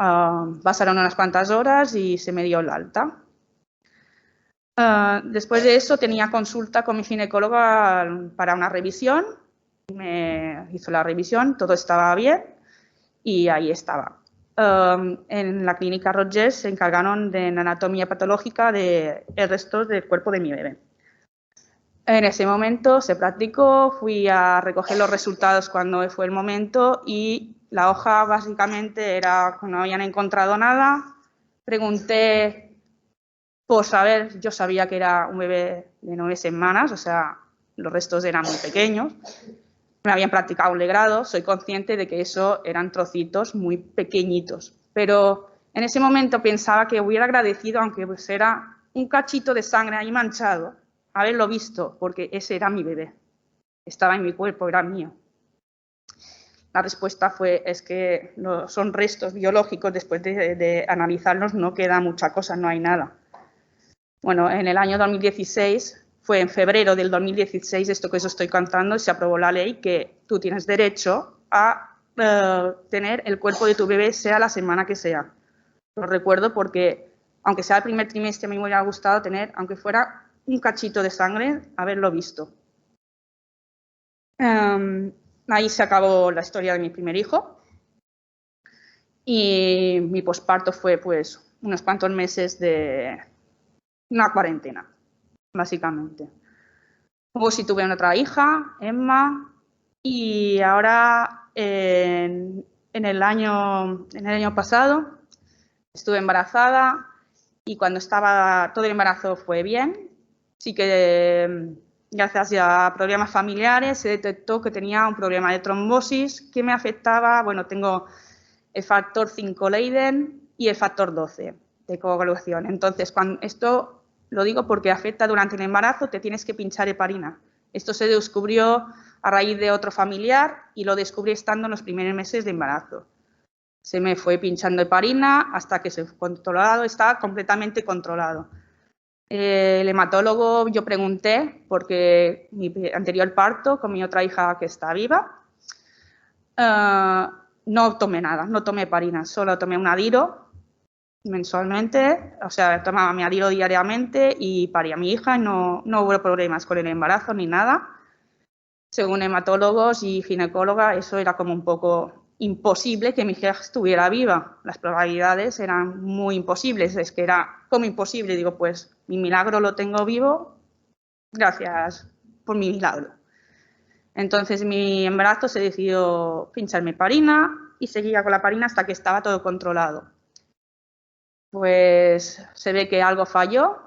pasaron unas cuantas horas y se me dio el alta. Después de eso tenía consulta con mi ginecóloga para una revisión. Me hizo la revisión, todo estaba bien y ahí estaba. En la clínica Rogers se encargaron de anatomía patológica del resto del cuerpo de mi bebé. En ese momento se practicó, fui a recoger los resultados cuando fue el momento y la hoja básicamente era que no habían encontrado nada. Pregunté por saber, yo sabía que era un bebé de 9 semanas, o sea, los restos eran muy pequeños. Me habían practicado un legrado, soy consciente de que eso eran trocitos muy pequeñitos. Pero en ese momento pensaba que hubiera agradecido, aunque pues era un cachito de sangre ahí manchado, haberlo visto, porque ese era mi bebé. Estaba en mi cuerpo, era mío. La respuesta es que son restos biológicos, después de analizarlos no queda mucha cosa, no hay nada. Bueno, en el año 2016, fue en febrero del 2016, esto que os estoy contando, se aprobó la ley que tú tienes derecho a tener el cuerpo de tu bebé, sea la semana que sea. Lo recuerdo porque, aunque sea el primer trimestre, a mí me hubiera gustado tener, aunque fuera un cachito de sangre, haberlo visto. Ahí se acabó la historia de mi primer hijo y mi posparto fue pues unos cuantos meses de una cuarentena, básicamente. Luego sí tuve otra hija, Emma, y ahora en el año pasado estuve embarazada y cuando estaba todo el embarazo fue bien. Sí que gracias a problemas familiares se detectó que tenía un problema de trombosis que me afectaba. Bueno, tengo el factor 5 Leiden y el factor 12 de coagulación. Entonces, esto lo digo porque afecta durante el embarazo, te tienes que pinchar heparina. Esto se descubrió a raíz de otro familiar y lo descubrí estando en los primeros meses de embarazo. Se me fue pinchando heparina hasta que se fue controlado, estaba completamente controlado. El hematólogo, yo pregunté, porque mi anterior parto con mi otra hija que está viva, no tomé nada, no tomé heparina, solo tomé un Adiro mensualmente, o sea, tomaba mi Adiro diariamente y parí a mi hija, no hubo problemas con el embarazo ni nada. Según hematólogos y ginecóloga, eso era como un poco imposible que mi hija estuviera viva. Las probabilidades eran muy imposibles, es que era como imposible. Digo, pues mi milagro lo tengo vivo, gracias por mi milagro. Entonces mi embarazo se decidió pincharme heparina y seguía con la heparina hasta que estaba todo controlado. Pues se ve que algo falló.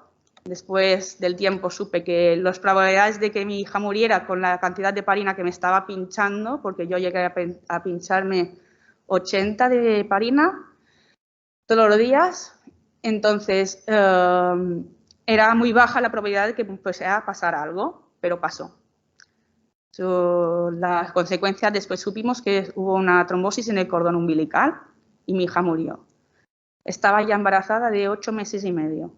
Después del tiempo supe que las probabilidades de que mi hija muriera con la cantidad de heparina que me estaba pinchando, porque yo llegué a pincharme 80 de heparina todos los días, entonces era muy baja la probabilidad de que fuese a pasar algo, pero pasó. Las consecuencias, después supimos que hubo una trombosis en el cordón umbilical y mi hija murió. Estaba ya embarazada de 8 meses y medio.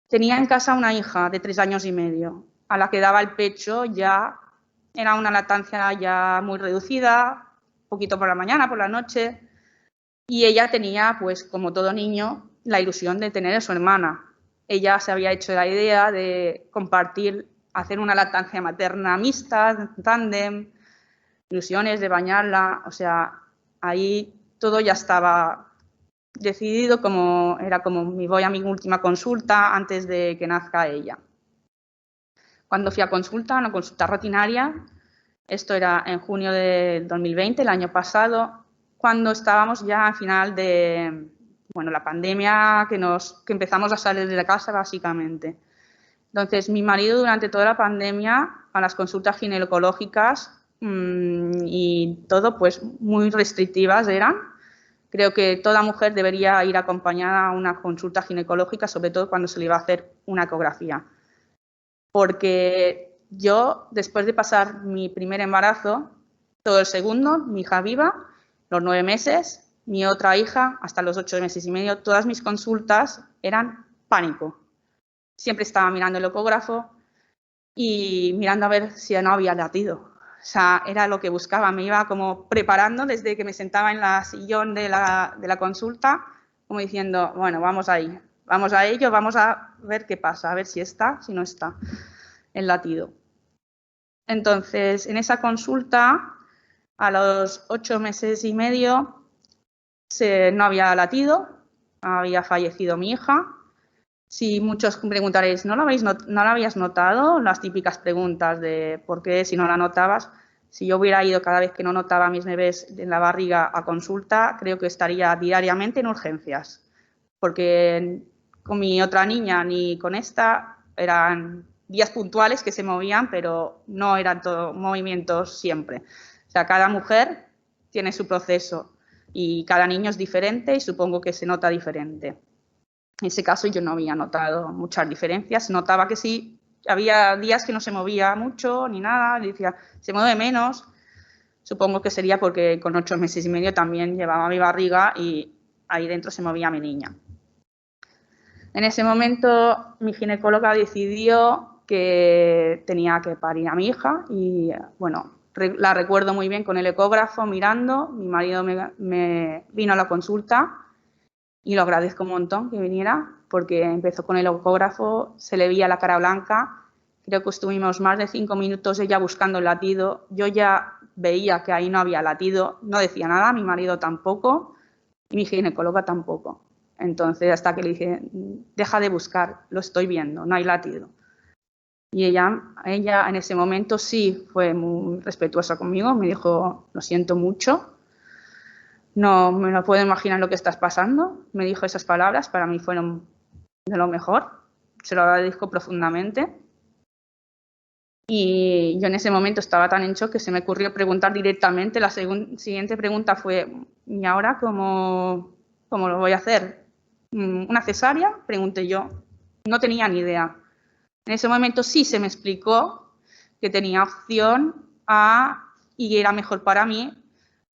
Tenía en casa una hija de 3 años y medio, a la que daba el pecho, ya era una lactancia ya muy reducida, poquito por la mañana, por la noche, y ella tenía, pues como todo niño, la ilusión de tener a su hermana. Ella se había hecho la idea de compartir, hacer una lactancia materna mixta, tándem, ilusiones de bañarla, o sea, ahí todo ya estaba decidido, era como voy a mi última consulta antes de que nazca ella. Cuando fui a consulta, una consulta rutinaria, esto era en junio del 2020, el año pasado, cuando estábamos ya al final de la pandemia, que empezamos a salir de la casa básicamente. Entonces, mi marido durante toda la pandemia, a las consultas ginecológicas y todo, pues muy restrictivas eran. Creo que toda mujer debería ir acompañada a una consulta ginecológica, sobre todo cuando se le va a hacer una ecografía. Porque yo, después de pasar mi primer embarazo, todo el segundo, mi hija viva, los 9 meses, mi otra hija, hasta los 8 meses y medio, todas mis consultas eran pánico. Siempre estaba mirando el ecógrafo y mirando a ver si no había latido. O sea, era lo que buscaba, me iba como preparando desde que me sentaba en la sillón de la consulta, como diciendo, bueno, vamos ahí, vamos a ello, vamos a ver qué pasa, a ver si está, si no está el latido. Entonces, en esa consulta, a los 8 meses y medio, no había latido, había fallecido mi hija. Si muchos preguntaréis, ¿no lo habías notado? Las típicas preguntas de ¿por qué si no la notabas? Si yo hubiera ido cada vez que no notaba a mis bebés en la barriga a consulta, creo que estaría diariamente en urgencias. Porque con mi otra niña ni con esta eran días puntuales que se movían, pero no eran todos movimientos siempre. O sea, cada mujer tiene su proceso y cada niño es diferente y supongo que se nota diferente. En ese caso yo no había notado muchas diferencias, notaba que sí, había días que no se movía mucho ni nada, decía, se mueve menos, supongo que sería porque con 8 meses y medio también llevaba mi barriga y ahí dentro se movía mi niña. En ese momento mi ginecóloga decidió que tenía que parir a mi hija y bueno, la recuerdo muy bien con el ecógrafo mirando, mi marido me vino a la consulta. Y lo agradezco un montón que viniera, porque empezó con el ecógrafo, se le veía la cara blanca. Creo que estuvimos más de 5 minutos ella buscando el latido. Yo ya veía que ahí no había latido, no decía nada, mi marido tampoco y mi ginecóloga tampoco. Entonces, hasta que le dije, deja de buscar, lo estoy viendo, no hay latido. Y ella en ese momento sí fue muy respetuosa conmigo, me dijo, lo siento mucho. No me lo puedo imaginar lo que estás pasando. Me dijo esas palabras, para mí fueron de lo mejor. Se lo agradezco profundamente. Y yo en ese momento estaba tan en shock que se me ocurrió preguntar directamente. La siguiente pregunta fue, ¿y ahora cómo lo voy a hacer? ¿Una cesárea? Pregunté yo. No tenía ni idea. En ese momento sí se me explicó que tenía opción y era mejor para mí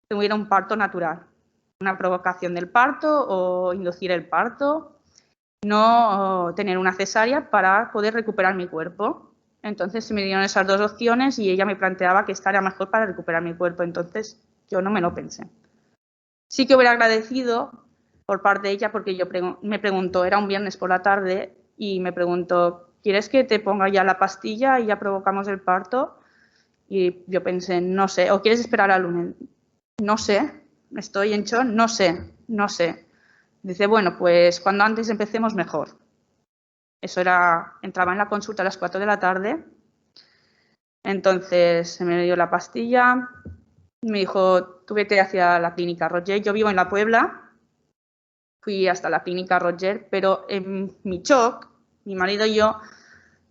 que hubiera un parto natural, una provocación del parto o inducir el parto, no tener una cesárea para poder recuperar mi cuerpo. Entonces se me dieron esas dos opciones y ella me planteaba que estaría mejor para recuperar mi cuerpo, entonces yo no me lo pensé. Sí que hubiera agradecido por parte de ella porque me preguntó, era un viernes por la tarde y me preguntó, ¿quieres que te ponga ya la pastilla y ya provocamos el parto? Y yo pensé, no sé, ¿o quieres esperar al lunes? No sé, estoy en shock, no sé. Dice, bueno, pues cuando antes empecemos mejor. Eso era, entraba en la consulta a las 4 de la tarde, entonces se me dio la pastilla, me dijo, tú vete hacia la clínica Roger, yo vivo en La Puebla, fui hasta la clínica Roger, pero en mi shock, mi marido y yo,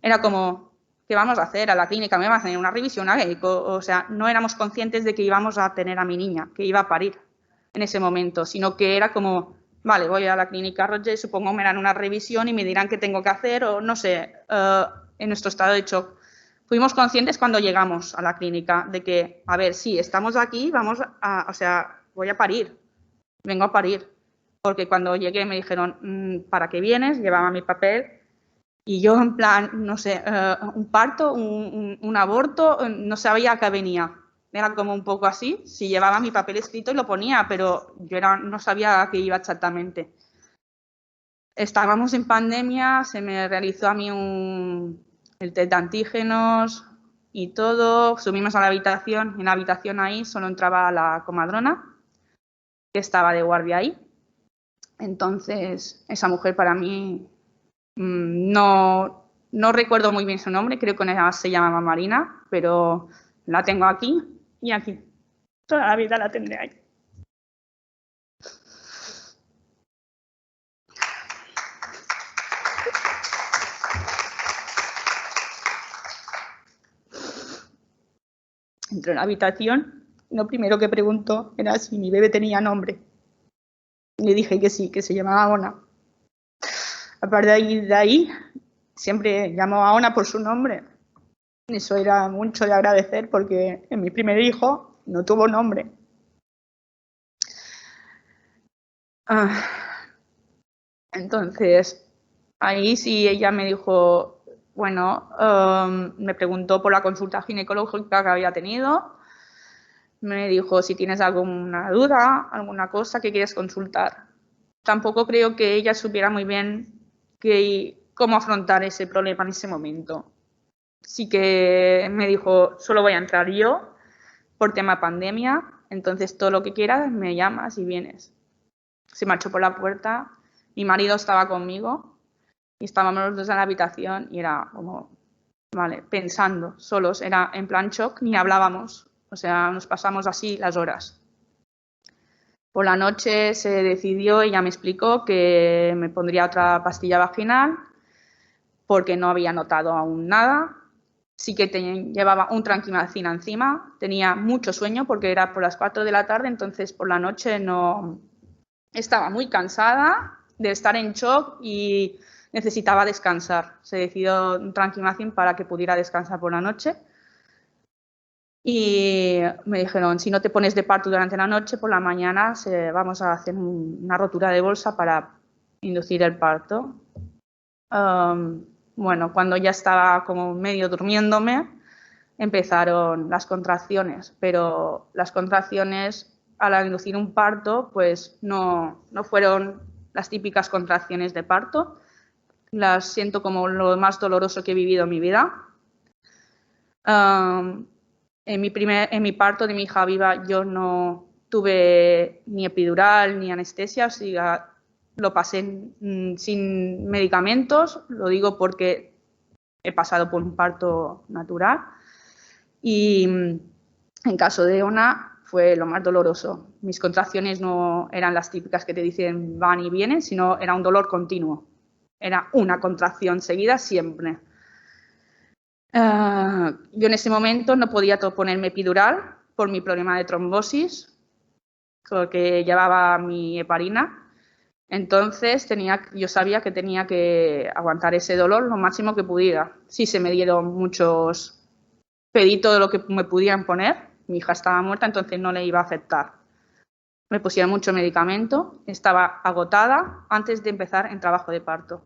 era como, ¿qué vamos a hacer a la clíca? ¿Me van a hacer una revisión a médico? O sea, no éramos conscientes de que íbamos a tener a mi niña, que iba a parir en ese momento, sino que era como, vale, voy a la clínica Roger, supongo me harán una revisión y me dirán qué tengo que hacer o no sé, en nuestro estado de shock. Fuimos conscientes cuando llegamos a la clínica de que, a ver, sí, estamos aquí, o sea, voy a parir, vengo a parir. Porque cuando llegué me dijeron, ¿para qué vienes? Llevaba mi papel y yo en plan, no sé, un parto, un aborto, no sabía a qué venía. Era como un poco así, si llevaba mi papel escrito y lo ponía, pero yo no sabía a qué iba exactamente. Estábamos en pandemia, se me realizó a mí el test de antígenos y todo, subimos a la habitación, en la habitación ahí solo entraba la comadrona, que estaba de guardia ahí. Entonces, esa mujer para mí, no recuerdo muy bien su nombre, creo que se llamaba Marina, pero la tengo aquí y aquí. Toda la vida la tendré ahí. Entró en la habitación, lo primero que preguntó era si mi bebé tenía nombre. Le dije que sí, que se llamaba Ona. A partir de ahí, siempre llamó a Ona por su nombre. Eso era mucho de agradecer porque en mi primer hijo no tuvo nombre. Entonces, ahí sí ella me dijo, bueno, me preguntó por la consulta ginecológica que había tenido. Me dijo si tienes alguna duda, alguna cosa que quieres consultar. Tampoco creo que ella supiera muy bien cómo afrontar ese problema en ese momento. Sí que me dijo, solo voy a entrar yo por tema pandemia, entonces todo lo que quieras me llamas y vienes. Se marchó por la puerta, mi marido estaba conmigo y estábamos los dos en la habitación y era como, vale, pensando, solos, era en plan shock, ni hablábamos. O sea, nos pasamos así las horas. Por la noche se decidió, ella me explicó que me pondría otra pastilla vaginal porque no había notado aún nada. Sí que llevaba un Tranquimacina encima, tenía mucho sueño porque era por las 4 de la tarde, entonces por la noche no estaba muy cansada de estar en shock y necesitaba descansar. Se decidió un Tranquimacin para que pudiera descansar por la noche. Y me dijeron, si no te pones de parto durante la noche, por la mañana vamos a hacer una rotura de bolsa para inducir el parto. Bueno, cuando ya estaba como medio durmiéndome, empezaron las contracciones, pero las contracciones al inducir un parto, pues no fueron las típicas contracciones de parto. Las siento como lo más doloroso que he vivido en mi vida. En mi parto de mi hija viva yo no tuve ni epidural ni anestesia, o sea, lo pasé sin medicamentos, lo digo porque he pasado por un parto natural y en caso de Ona fue lo más doloroso. Mis contracciones no eran las típicas que te dicen van y vienen, sino era un dolor continuo, era una contracción seguida siempre. Yo en ese momento no podía ponerme epidural por mi problema de trombosis, porque llevaba mi heparina. Entonces yo sabía que tenía que aguantar ese dolor lo máximo que pudiera. Sí se me dieron muchos Pedí todo lo que me pudieran poner. Mi hija estaba muerta, entonces no le iba a afectar. Me pusieron mucho medicamento. Estaba agotada antes de empezar el trabajo de parto.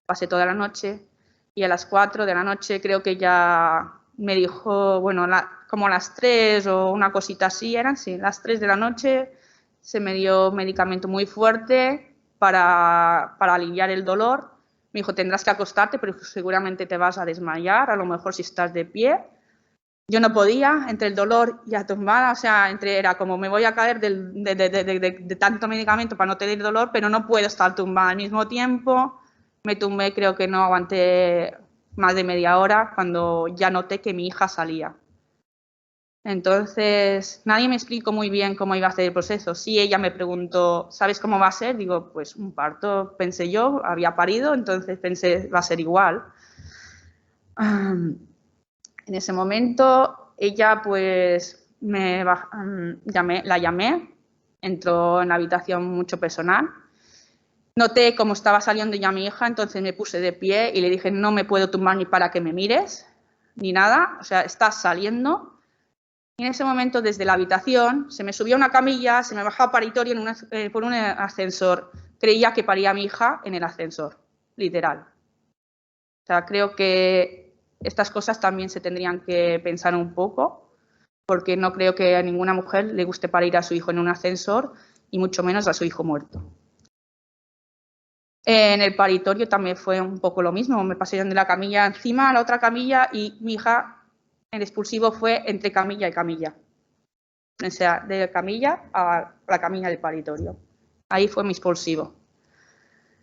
Pasé toda la noche y a las 4 de la noche creo que ya me dijo, bueno, como las 3 o una cosita así eran, sí, las 3 de la noche se me dio medicamento muy fuerte para aliviar el dolor. Me dijo, tendrás que acostarte, pero seguramente te vas a desmayar, a lo mejor si estás de pie. Yo no podía, entre el dolor y atumbada, o sea, era como me voy a caer de tanto medicamento para no tener dolor, pero no puedo estar tumbada al mismo tiempo. Me tumbé, creo que no aguanté más de media hora cuando ya noté que mi hija salía. Entonces, nadie me explicó muy bien cómo iba a ser el proceso. Sí, ella me preguntó, ¿sabes cómo va a ser? Digo, pues un parto, pensé yo, había parido, entonces pensé, va a ser igual. En ese momento, ella pues la llamé, entró en la habitación mucho personal. Noté cómo estaba saliendo ya mi hija, entonces me puse de pie y le dije, no me puedo tumbar ni para que me mires, ni nada, o sea, estás saliendo. Y en ese momento, desde la habitación, se me subió una camilla, se me bajaba paritorio por un ascensor. Creía que paría a mi hija en el ascensor, literal. O sea, creo que estas cosas también se tendrían que pensar un poco, porque no creo que a ninguna mujer le guste parir a su hijo en un ascensor y mucho menos a su hijo muerto. En el paritorio también fue un poco lo mismo, me pasaron de la camilla encima a la otra camilla y mi hija, el expulsivo fue entre camilla y camilla, o sea, de camilla a la camilla del paritorio. Ahí fue mi expulsivo.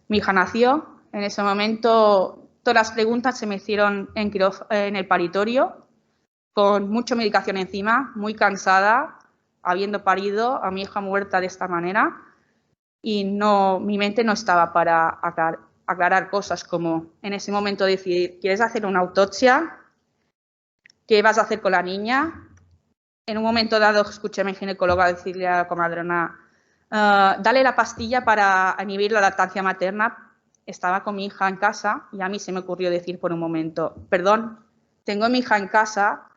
Mi hija nació, en ese momento todas las preguntas se me hicieron en el paritorio, con mucha medicación encima, muy cansada, habiendo parido a mi hija muerta de esta manera. Y mi mente no estaba para aclarar cosas como en ese momento decidir, ¿quieres hacer una autopsia? ¿Qué vas a hacer con la niña? En un momento dado escuché a mi ginecóloga decirle a la comadrona, dale la pastilla para inhibir la lactancia materna. Estaba con mi hija en casa y a mí se me ocurrió decir por un momento, perdón, tengo a mi hija en casa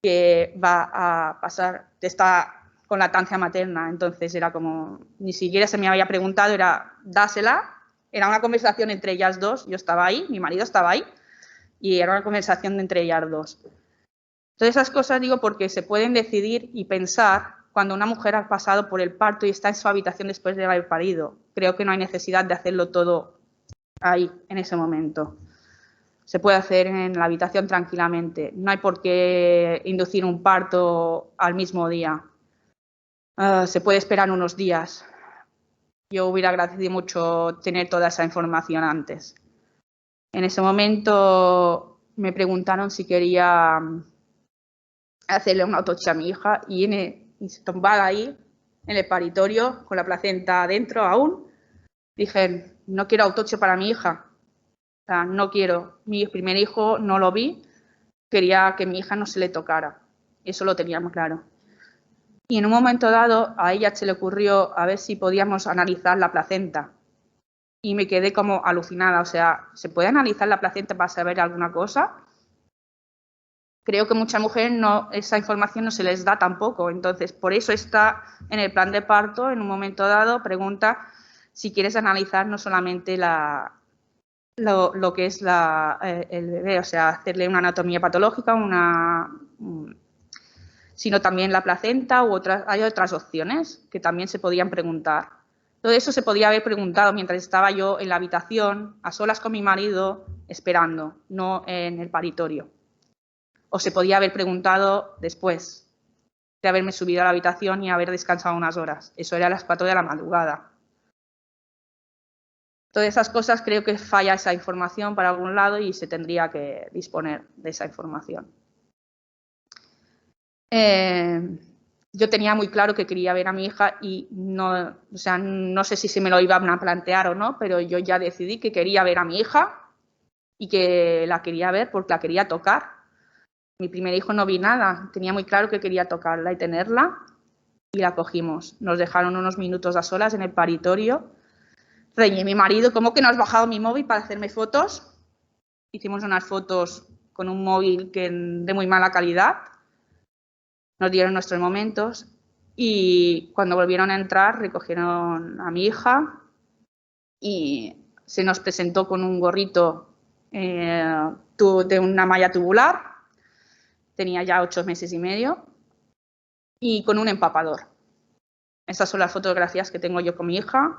que va a pasar, está con lactancia materna, entonces era como, ni siquiera se me había preguntado, era dásela, era una conversación entre ellas dos, yo estaba ahí, mi marido estaba ahí, y era una conversación entre ellas dos. Todas esas cosas digo porque se pueden decidir y pensar cuando una mujer ha pasado por el parto y está en su habitación después de haber parido. Creo que no hay necesidad de hacerlo todo ahí, en ese momento. Se puede hacer en la habitación tranquilamente. No hay por qué inducir un parto al mismo día. Se puede esperar unos días. Yo hubiera agradecido mucho tener toda esa información antes. En ese momento me preguntaron si quería hacerle una autopsia a mi hija y tumbada ahí en el paritorio con la placenta adentro aún, dije, no quiero autopsia para mi hija. O sea, no quiero. Mi primer hijo no lo vi, quería que mi hija no se le tocara. Eso lo teníamos claro. Y en un momento dado a ella se le ocurrió a ver si podíamos analizar la placenta. Y me quedé como alucinada. O sea, ¿se puede analizar la placenta para saber alguna cosa? Creo que muchas mujeres esa información no se les da tampoco. Entonces, por eso está en el plan de parto, en un momento dado, pregunta si quieres analizar no solamente lo que es el bebé, o sea, hacerle una anatomía patológica, sino también la placenta hay otras opciones que también se podían preguntar. Todo eso se podía haber preguntado mientras estaba yo en la habitación, a solas con mi marido, esperando, no en el paritorio. O se podía haber preguntado después de haberme subido a la habitación y haber descansado unas horas. Eso era a las 4 de la madrugada. Todas esas cosas creo que falla esa información para algún lado y se tendría que disponer de esa información. Yo tenía muy claro que quería ver a mi hija y no sé si se me lo iban a plantear o no, pero yo ya decidí que quería ver a mi hija y que la quería ver porque la quería tocar. Mi primer hijo no vi nada, tenía muy claro que quería tocarla y tenerla y la cogimos. Nos dejaron unos minutos a solas en el paritorio. Reñí mi marido, ¿cómo que no has bajado mi móvil para hacerme fotos? Hicimos unas fotos con un móvil de muy mala calidad. Nos dieron nuestros momentos y cuando volvieron a entrar recogieron a mi hija y se nos presentó con un gorrito de una malla tubular, tenía ya 8 meses y medio, y con un empapador. Esas son las fotografías que tengo yo con mi hija,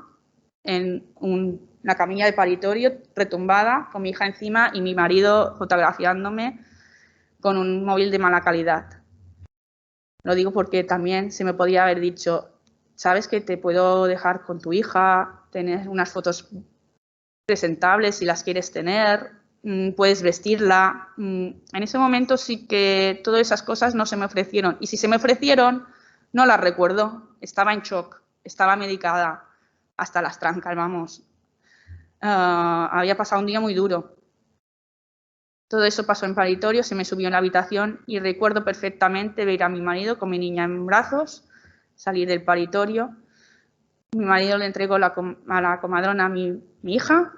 en una camilla de paritorio retumbada, con mi hija encima y mi marido fotografiándome con un móvil de mala calidad. Lo digo porque también se me podía haber dicho, sabes que te puedo dejar con tu hija, tener unas fotos presentables si las quieres tener, puedes vestirla. En ese momento sí que todas esas cosas no se me ofrecieron. Y si se me ofrecieron, no las recuerdo. Estaba en shock, estaba medicada hasta las trancas, vamos. Había pasado un día muy duro. Todo eso pasó en paritorio, se me subió en la habitación y recuerdo perfectamente ver a mi marido con mi niña en brazos, salir del paritorio. Mi marido le entregó a la comadrona a mi hija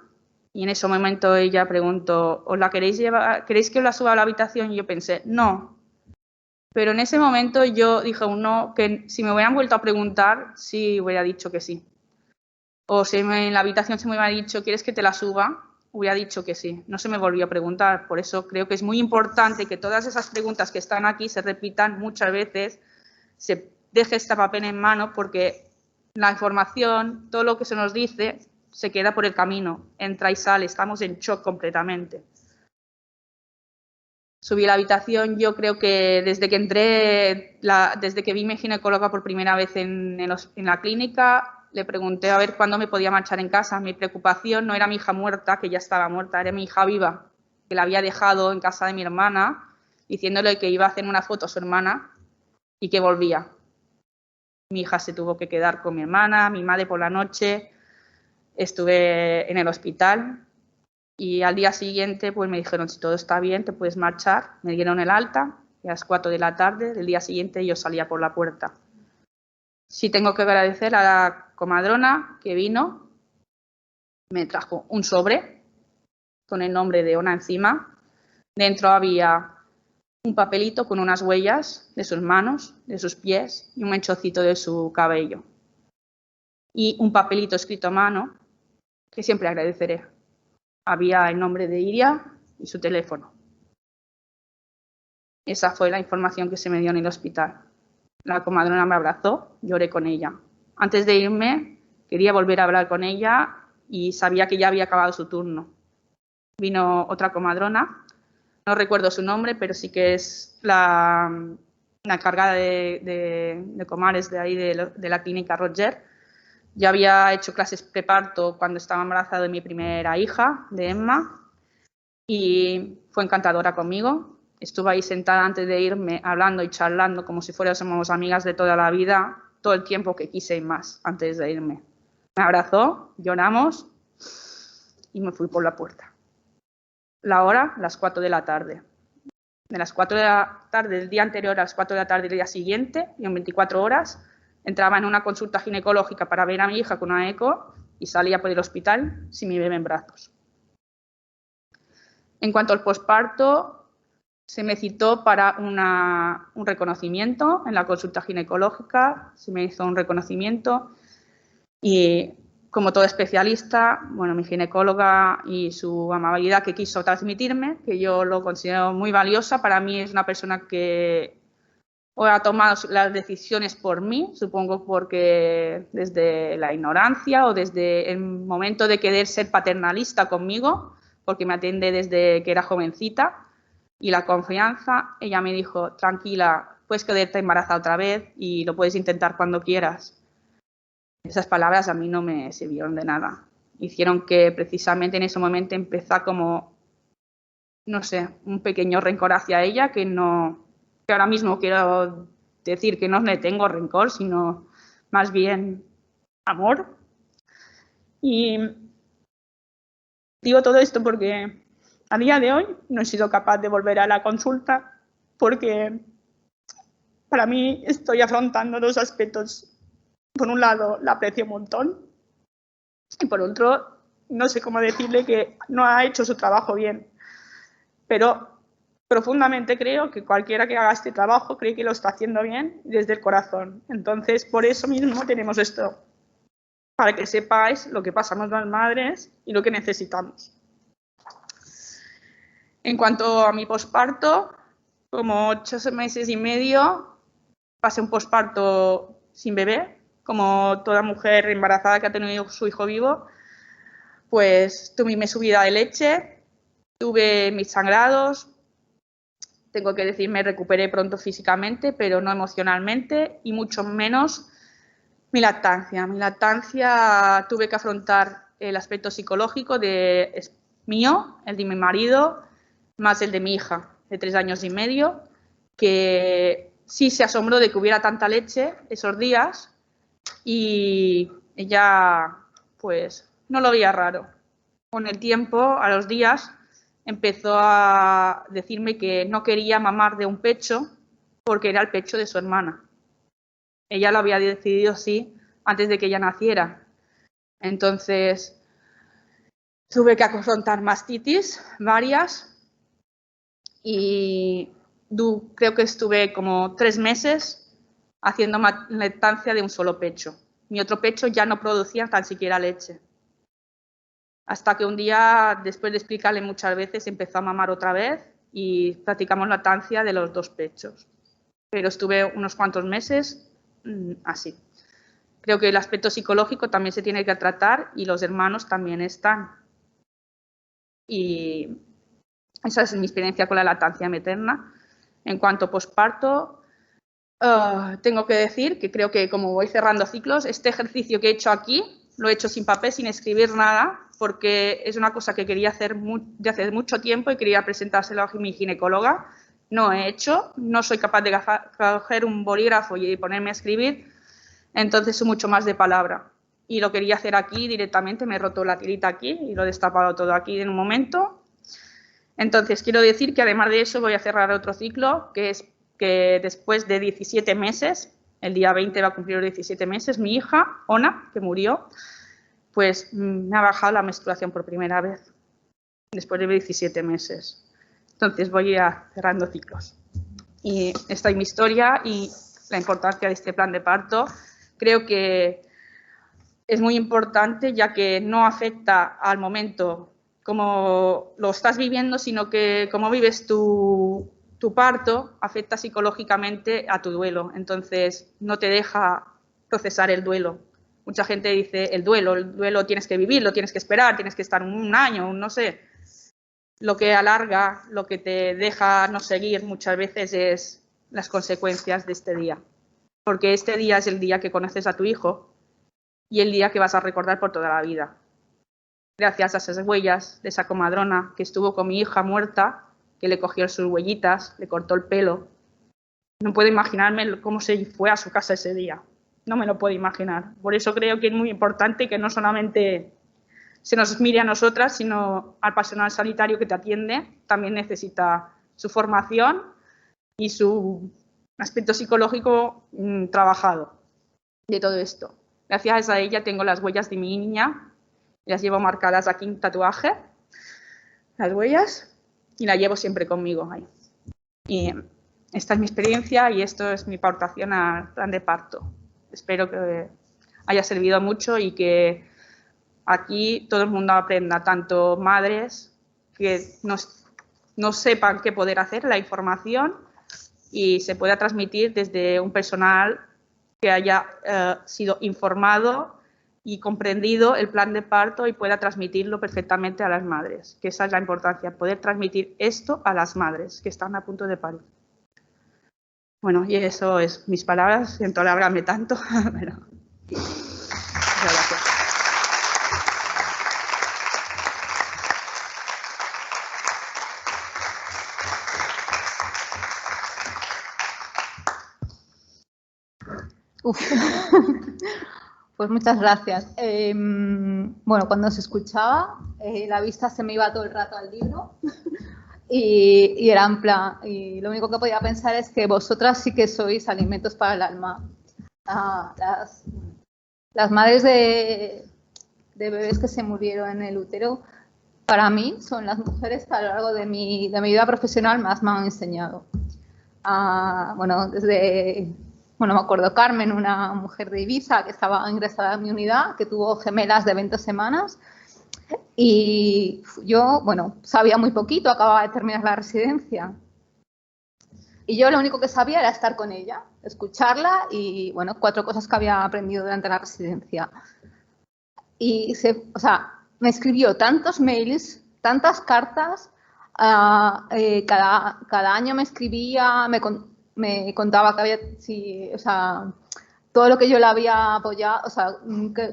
y en ese momento ella preguntó, ¿os la queréis llevar? ¿Queréis que os la suba a la habitación? Y yo pensé, no. Pero en ese momento yo dije un no, que si me hubieran vuelto a preguntar, sí hubiera dicho que sí. O si en la habitación se me hubiera dicho, ¿quieres que te la suba? Hubiera dicho que sí. No se me volvió a preguntar. Por eso creo que es muy importante que todas esas preguntas que están aquí se repitan muchas veces, se deje este papel en mano, porque la información, todo lo que se nos dice, se queda por el camino, entra y sale, estamos en shock completamente. Subí a la habitación, yo creo que desde que entré, desde que vi a mi ginecóloga por primera vez en la clínica, le pregunté a ver cuándo me podía marchar en casa. Mi preocupación no era mi hija muerta, que ya estaba muerta, era mi hija viva, que la había dejado en casa de mi hermana, diciéndole que iba a hacer una foto a su hermana y que volvía. Mi hija se tuvo que quedar con mi hermana, mi madre por la noche, estuve en el hospital y al día siguiente pues me dijeron, si todo está bien te puedes marchar. Me dieron el alta y a las 4 de la tarde del día siguiente yo salía por la puerta. Sí tengo que agradecer a la comadrona que vino, me trajo un sobre con el nombre de Ona encima. Dentro había un papelito con unas huellas de sus manos, de sus pies y un mechocito de su cabello. Y un papelito escrito a mano que siempre agradeceré. Había el nombre de Iria y su teléfono. Esa fue la información que se me dio en el hospital. La comadrona me abrazó, lloré con ella. Antes de irme, quería volver a hablar con ella y sabía que ya había acabado su turno. Vino otra comadrona, no recuerdo su nombre, pero sí que es la encargada de comares de ahí, de la clínica Roger. Yo había hecho clases preparto cuando estaba embarazada de mi primera hija, de Emma, y fue encantadora conmigo. Estuve ahí sentada antes de irme, hablando y charlando como si fuéramos amigas de toda la vida, todo el tiempo que quise y más antes de irme. Me abrazó, lloramos y me fui por la puerta. La hora, las 4 de la tarde. De las 4 de la tarde del día anterior a las 4 de la tarde del día siguiente, y en 24 horas, entraba en una consulta ginecológica para ver a mi hija con una eco y salía por el hospital sin mi bebé en brazos. En cuanto al posparto, se me citó para un reconocimiento en la consulta ginecológica, se me hizo un reconocimiento y, como todo especialista, bueno, mi ginecóloga y su amabilidad que quiso transmitirme, que yo lo considero muy valiosa. Para mí es una persona que ha tomado las decisiones por mí, supongo porque desde la ignorancia o desde el momento de querer ser paternalista conmigo, porque me atiende desde que era jovencita, y la confianza, ella me dijo, tranquila, puedes quedarte embarazada otra vez y lo puedes intentar cuando quieras. Esas palabras a mí no me sirvieron de nada. Hicieron que precisamente en ese momento empezara como, no sé, un pequeño rencor hacia ella, que ahora mismo quiero decir que no le tengo rencor, sino más bien amor. Y digo todo esto porque a día de hoy no he sido capaz de volver a la consulta, porque para mí estoy afrontando dos aspectos. Por un lado, la aprecio un montón y por otro, no sé cómo decirle que no ha hecho su trabajo bien. Pero profundamente creo que cualquiera que haga este trabajo cree que lo está haciendo bien desde el corazón. Entonces, por eso mismo tenemos esto, para que sepáis lo que pasamos las madres y lo que necesitamos. En cuanto a mi posparto, como 8 meses y medio, pasé un posparto sin bebé, como toda mujer embarazada que ha tenido su hijo vivo. Pues tuve mi subida de leche, tuve mis sangrados, tengo que decir, me recuperé pronto físicamente, pero no emocionalmente y mucho menos mi lactancia. Mi lactancia tuve que afrontar el aspecto psicológico mío, el de mi marido, más el de mi hija de 3 años y medio, que sí se asombró de que hubiera tanta leche esos días y ella pues no lo veía raro. Con el tiempo, a los días, empezó a decirme que no quería mamar de un pecho porque era el pecho de su hermana. Ella lo había decidido así antes de que ella naciera. Entonces, tuve que afrontar mastitis, varias, y creo que estuve como 3 meses haciendo lactancia de un solo pecho. Mi otro pecho ya no producía tan siquiera leche. Hasta que un día, después de explicarle muchas veces, empezó a mamar otra vez y practicamos lactancia de los 2 pechos. Pero estuve unos cuantos meses así. Creo que el aspecto psicológico también se tiene que tratar y los hermanos también están. Y esa es mi experiencia con la lactancia materna. En cuanto a posparto, tengo que decir que creo que como voy cerrando ciclos, este ejercicio que he hecho aquí lo he hecho sin papel, sin escribir nada, porque es una cosa que quería hacer de hace mucho tiempo y quería presentárselo a mi ginecóloga. No he hecho, no soy capaz de coger un bolígrafo y ponerme a escribir, entonces soy mucho más de palabra. Y lo quería hacer aquí directamente, me he roto la tirita aquí y lo he destapado todo aquí en un momento. Entonces quiero decir que además de eso voy a cerrar otro ciclo, que es que después de 17 meses, el día 20 va a cumplir los 17 meses, mi hija, Ona, que murió, pues me ha bajado la menstruación por primera vez, después de 17 meses. Entonces voy cerrando ciclos. Y esta es mi historia y la importancia de este plan de parto. Creo que es muy importante, ya que no afecta al momento como lo estás viviendo, sino que como vives tu parto afecta psicológicamente a tu duelo. Entonces no te deja procesar el duelo. Mucha gente dice el duelo tienes que vivirlo, tienes que esperar, tienes que estar un año, no sé. Lo que alarga, lo que te deja no seguir muchas veces es las consecuencias de este día. Porque este día es el día que conoces a tu hijo y el día que vas a recordar por toda la vida. Gracias a esas huellas de esa comadrona que estuvo con mi hija muerta, que le cogió sus huellitas, le cortó el pelo. No puedo imaginarme cómo se fue a su casa ese día. No me lo puedo imaginar. Por eso creo que es muy importante que no solamente se nos mire a nosotras, sino al personal sanitario que te atiende. También necesita su formación y su aspecto psicológico trabajado de todo esto. Gracias a ella tengo las huellas de mi niña. Las llevo marcadas aquí en tatuaje, las huellas, y las llevo siempre conmigo ahí. Y esta es mi experiencia y esto es mi aportación al plan de parto. Espero que haya servido mucho y que aquí todo el mundo aprenda, tanto madres que no sepan qué poder hacer, la información, y se pueda transmitir desde un personal que haya sido informado y comprendido el plan de parto y pueda transmitirlo perfectamente a las madres, que esa es la importancia, poder transmitir esto a las madres que están a punto de parir. Bueno, y eso es mis palabras, siento alargarme tanto, pero muchas gracias. Pues muchas gracias. Bueno, cuando os escuchaba, la vista se me iba todo el rato al libro y era en plan, y lo único que podía pensar es que vosotras sí que sois alimentos para el alma. Las madres de bebés que se murieron en el útero para mí son las mujeres que a lo largo de mi vida profesional más me han enseñado. Bueno, me acuerdo Carmen, una mujer de Ibiza que estaba ingresada en mi unidad, que tuvo gemelas de 20 semanas. Y yo, bueno, sabía muy poquito, acababa de terminar la residencia. Y yo lo único que sabía era estar con ella, escucharla y, bueno, 4 cosas que había aprendido durante la residencia. Y, me escribió tantos mails, tantas cartas, cada año me escribía, me contaba que había, todo lo que yo le había apoyado,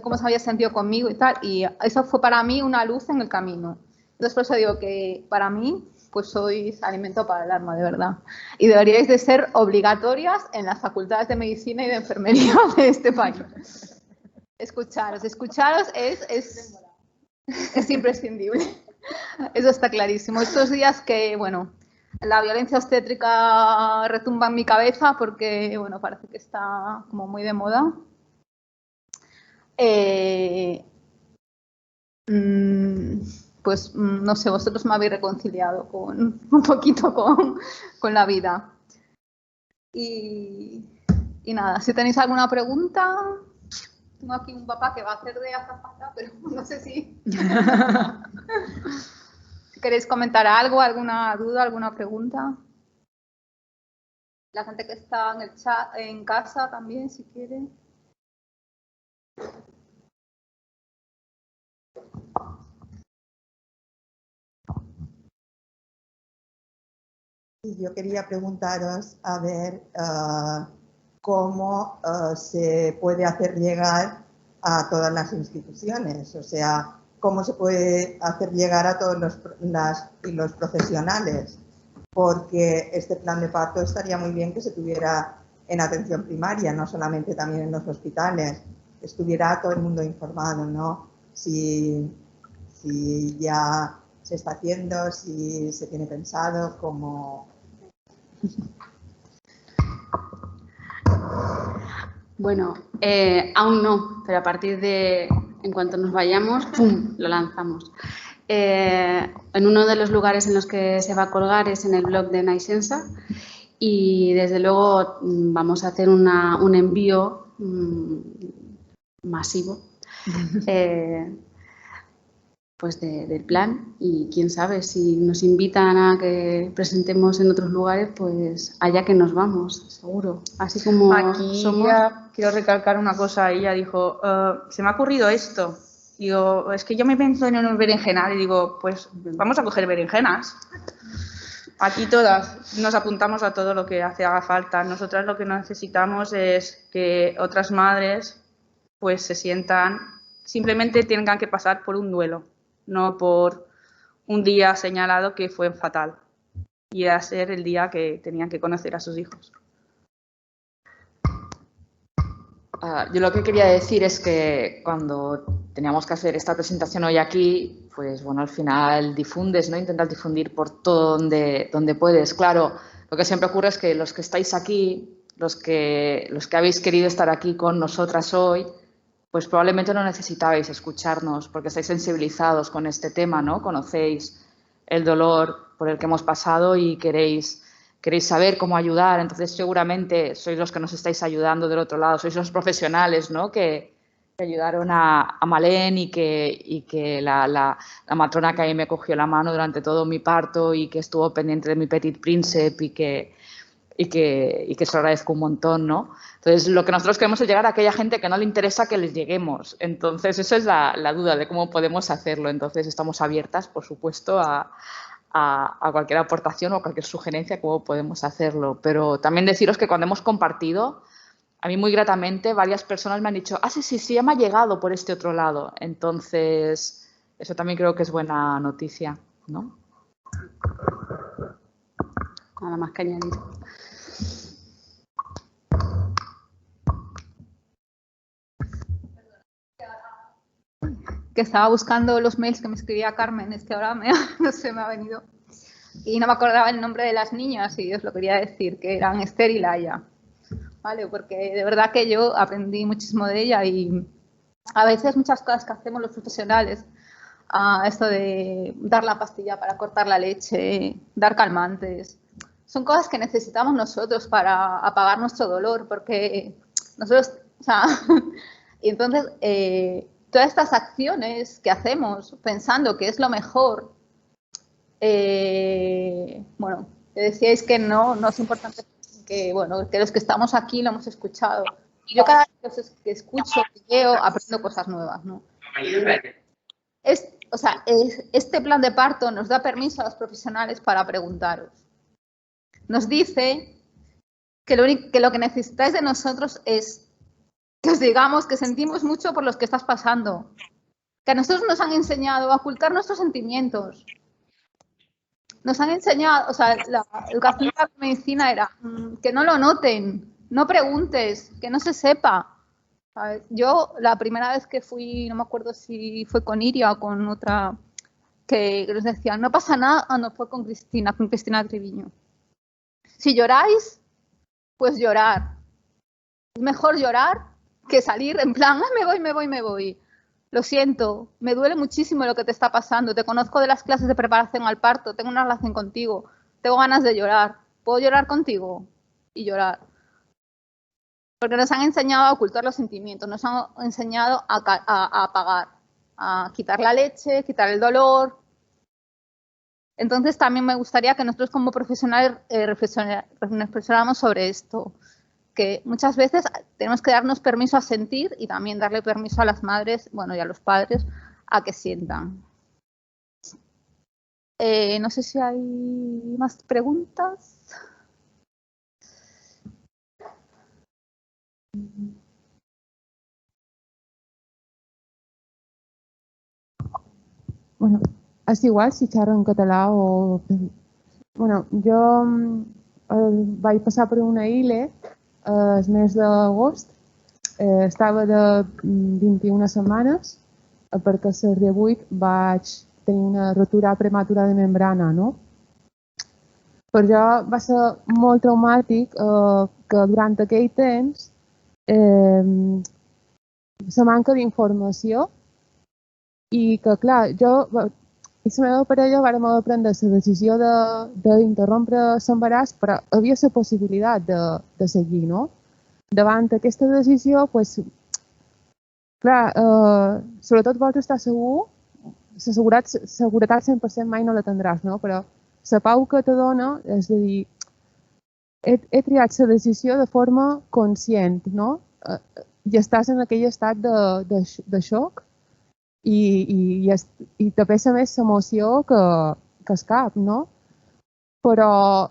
cómo se había sentido conmigo y tal, y eso fue para mí una luz en el camino. Entonces, por eso digo que para mí, pues sois alimento para el alma, de verdad. Y deberíais de ser obligatorias en las facultades de medicina y de enfermería de este país. Escucharos es imprescindible. Eso está clarísimo. Estos días que, bueno, la violencia obstétrica retumba en mi cabeza porque, bueno, parece que está como muy de moda. Pues no sé, vosotros me habéis reconciliado un poquito con la vida. Y nada, si tenéis alguna pregunta, tengo aquí un papá que va a hacer de azafata, pero no sé si queréis comentar algo, alguna duda, alguna pregunta. La gente que está en el chat, en casa también, si quiere. Yo quería preguntaros a ver cómo se puede hacer llegar a todas las instituciones, o sea, cómo se puede hacer llegar a todos los profesionales, porque este plan de parto estaría muy bien que se tuviera en atención primaria, no solamente también en los hospitales, estuviera todo el mundo informado, ¿no? Si ya se está haciendo, si se tiene pensado, cómo... Bueno, aún no, pero a partir de, en cuanto nos vayamos, ¡pum!, lo lanzamos. En uno de los lugares en los que se va a colgar es en el blog de Naisensa y desde luego vamos a hacer un envío masivo pues del plan, y quién sabe, si nos invitan a que presentemos en otros lugares, pues allá que nos vamos, seguro. Así como aquí somos... ya quiero recalcar una cosa. Ella dijo, se me ha ocurrido esto. Digo, es que yo me pienso en un berenjenal y digo, pues vamos a coger berenjenas. Aquí todas nos apuntamos a todo lo que haga falta. Nosotras lo que necesitamos es que otras madres pues se sientan, simplemente tengan que pasar por un duelo, no por un día señalado que fue fatal. Y a ser el día que tenían que conocer a sus hijos. Yo lo que quería decir es que cuando teníamos que hacer esta presentación hoy aquí, pues bueno, al final difundes, ¿no? Intentas difundir por todo donde puedes. Claro, lo que siempre ocurre es que los que estáis aquí, los que habéis querido estar aquí con nosotras hoy, pues probablemente no necesitabais escucharnos porque estáis sensibilizados con este tema, ¿no? Conocéis el dolor por el que hemos pasado y queréis saber cómo ayudar. Entonces, seguramente sois los que nos estáis ayudando del otro lado, sois los profesionales, ¿no? Que ayudaron a Malén y que la matrona que ahí me cogió la mano durante todo mi parto y que estuvo pendiente de mi petit príncipe y que se lo agradezco un montón, ¿no? Entonces, lo que nosotros queremos es llegar a aquella gente que no le interesa que les lleguemos. Entonces, esa es la duda de cómo podemos hacerlo. Entonces, estamos abiertas, por supuesto, a cualquier aportación o cualquier sugerencia, cómo podemos hacerlo. Pero también deciros que cuando hemos compartido, a mí muy gratamente, varias personas me han dicho, sí, ya me ha llegado por este otro lado. Entonces, eso también creo que es buena noticia, ¿no? Nada más que añadir. Que estaba buscando los mails que me escribía Carmen, ahora no se me ha venido. Y no me acordaba el nombre de las niñas y os lo quería decir, que eran Esther y Laia. ¿Vale? Porque de verdad que yo aprendí muchísimo de ella y a veces muchas cosas que hacemos los profesionales a esto de dar la pastilla para cortar la leche, dar calmantes. Son cosas que necesitamos nosotros para apagar nuestro dolor, porque nosotros, o sea, y entonces todas estas acciones que hacemos pensando que es lo mejor, bueno, decíais que no es importante, que bueno, que los que estamos aquí lo hemos escuchado. Yo cada vez que escucho, que veo, aprendo cosas nuevas, ¿no? Este plan de parto nos da permiso a los profesionales para preguntaros. Nos dice que lo que necesitáis de nosotros es que os digamos que sentimos mucho por los que estás pasando, que a nosotros nos han enseñado a ocultar nuestros sentimientos. Nos han enseñado, o sea, la educación de la medicina era que no lo noten, no preguntes, que no se sepa. Yo la primera vez que fui, no me acuerdo si fue con Iria o con otra, que nos decían, no pasa nada, no, fue con Cristina Triviño. Si lloráis, pues llorar. Es mejor llorar que salir en plan, me voy. Lo siento, me duele muchísimo lo que te está pasando. Te conozco de las clases de preparación al parto, tengo una relación contigo, tengo ganas de llorar. ¿Puedo llorar contigo? Y llorar. Porque nos han enseñado a ocultar los sentimientos, nos han enseñado a apagar, a quitar la leche, quitar el dolor. Entonces también me gustaría que nosotros como profesionales reflexionáramos sobre esto, que muchas veces tenemos que darnos permiso a sentir y también darle permiso a las madres, bueno, y a los padres a que sientan. No sé si hay más preguntas. Bueno, és igual si xerro en català o... Bueno, jo vaig passar per una ILE el mes d'agost, estava de 21 setmanes, perquè a les 18 vaig tenir una rotura prematura de membrana, no? Per jo va ser molt traumàtic que durant aquell temps la manca d'informació i que, clar, jo i la meva parella vàrem haver de prendre la decisió d'interrompre l'embaràs, però havia la possibilitat de seguir, no? Davant aquesta decisió, doncs, clar, sobretot vols estar segur, la seguretat 100% mai no la tindràs, no? Però la pau que te dona és de dir, he triat la decisió de forma conscient, no? I estàs en aquell estat de xoc i te pesa més l'emoció que el cap, no? Però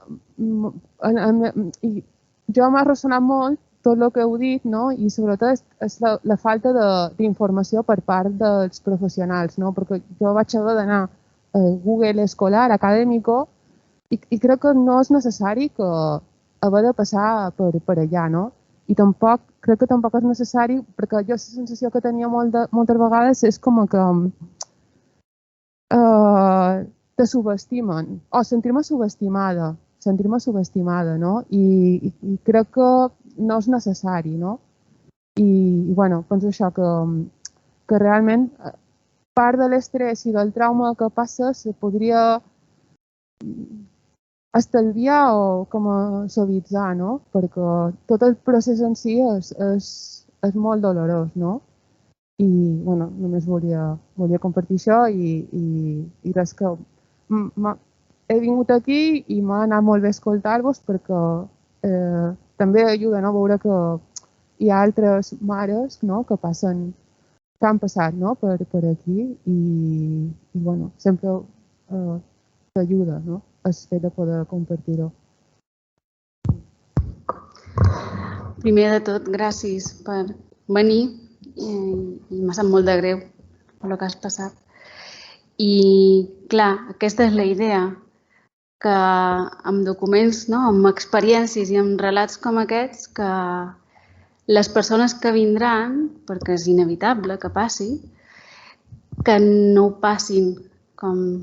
jo m'ha ressonat molt tot el que heu dit, no? I sobretot és la falta d'informació per part dels professionals, no? Perquè jo vaig haver d'anar a Google Escolar Académico i crec que no és necessari haver de passar per allà, no? I crec que tampoc és necessari, perquè jo la sensació que tenia moltes vegades és com que te subestimen, o sentir-me subestimada, no? I crec que no és necessari, no? I bueno, penso això, que realment part de l'estrès i del trauma que passa se podria estalviar o com a suavitzar, no? Perquè tot el procés en si és molt dolorós, no? I, bueno, només volia compartir això i res que he vingut aquí i m'ha anat molt bé escoltar-vos perquè també ajuda a veure que hi ha altres mares, no?, que han passat, no?, per aquí i bueno, sempre t'ajuda, no?, el fet de poder compartir-ho. Primer de tot, gràcies per venir i m'ha sap molt de greu per el que has passat. I, clar, aquesta és la idea, que amb documents, no?, amb experiències i amb relats com aquests, que les persones que vindran, perquè és inevitable que passi, que no ho passin com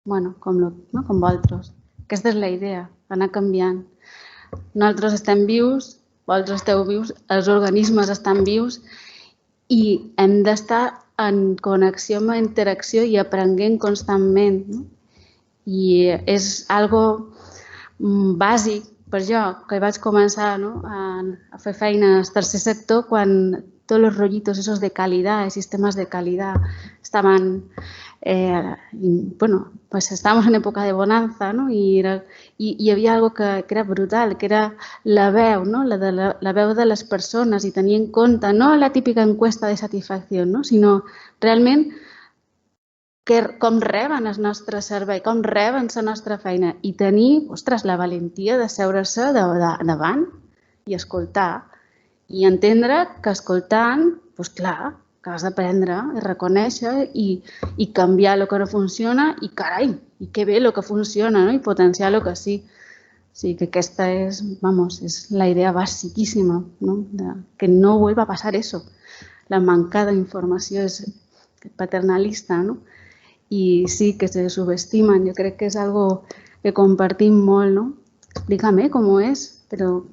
vosaltres. Aquesta és la idea, anar canviant. Nosaltres estem vius, vosaltres esteu vius, els organismes estan vius i hem d'estar en connexió, en interacció i aprenent constantment. No? I és algo bàsic per jo, que vaig començar, no? a fer feines tercer sector quan tots los rollitos esos de calidad, sistemas de calidad, estaban, bueno, pues estábamos en època de bonanza, no? I hi havia algo que era brutal, que era la veu, no? la veu de les persones i tenir en compte no la típica encuesta de satisfacció, no? Sinó realment com reben el nostre servei, com reben la nostra feina i tenir, ostres, la valentia de seure-se davant i escoltar i entendre que escoltant, doncs clar, que has d'aprendre i reconèixer i canviar el que no funciona i carai, i que bé el que funciona, no? I potenciar el que sí. O sigui que aquesta és, vamos, és la idea basiquíssima, ¿no? De que no vuelva a pasar eso. La mancada informació és paternalista, ¿no? I sí que se subestimen. Jo crec que és algo que compartim molt, ¿no? Explícame cómo es, pero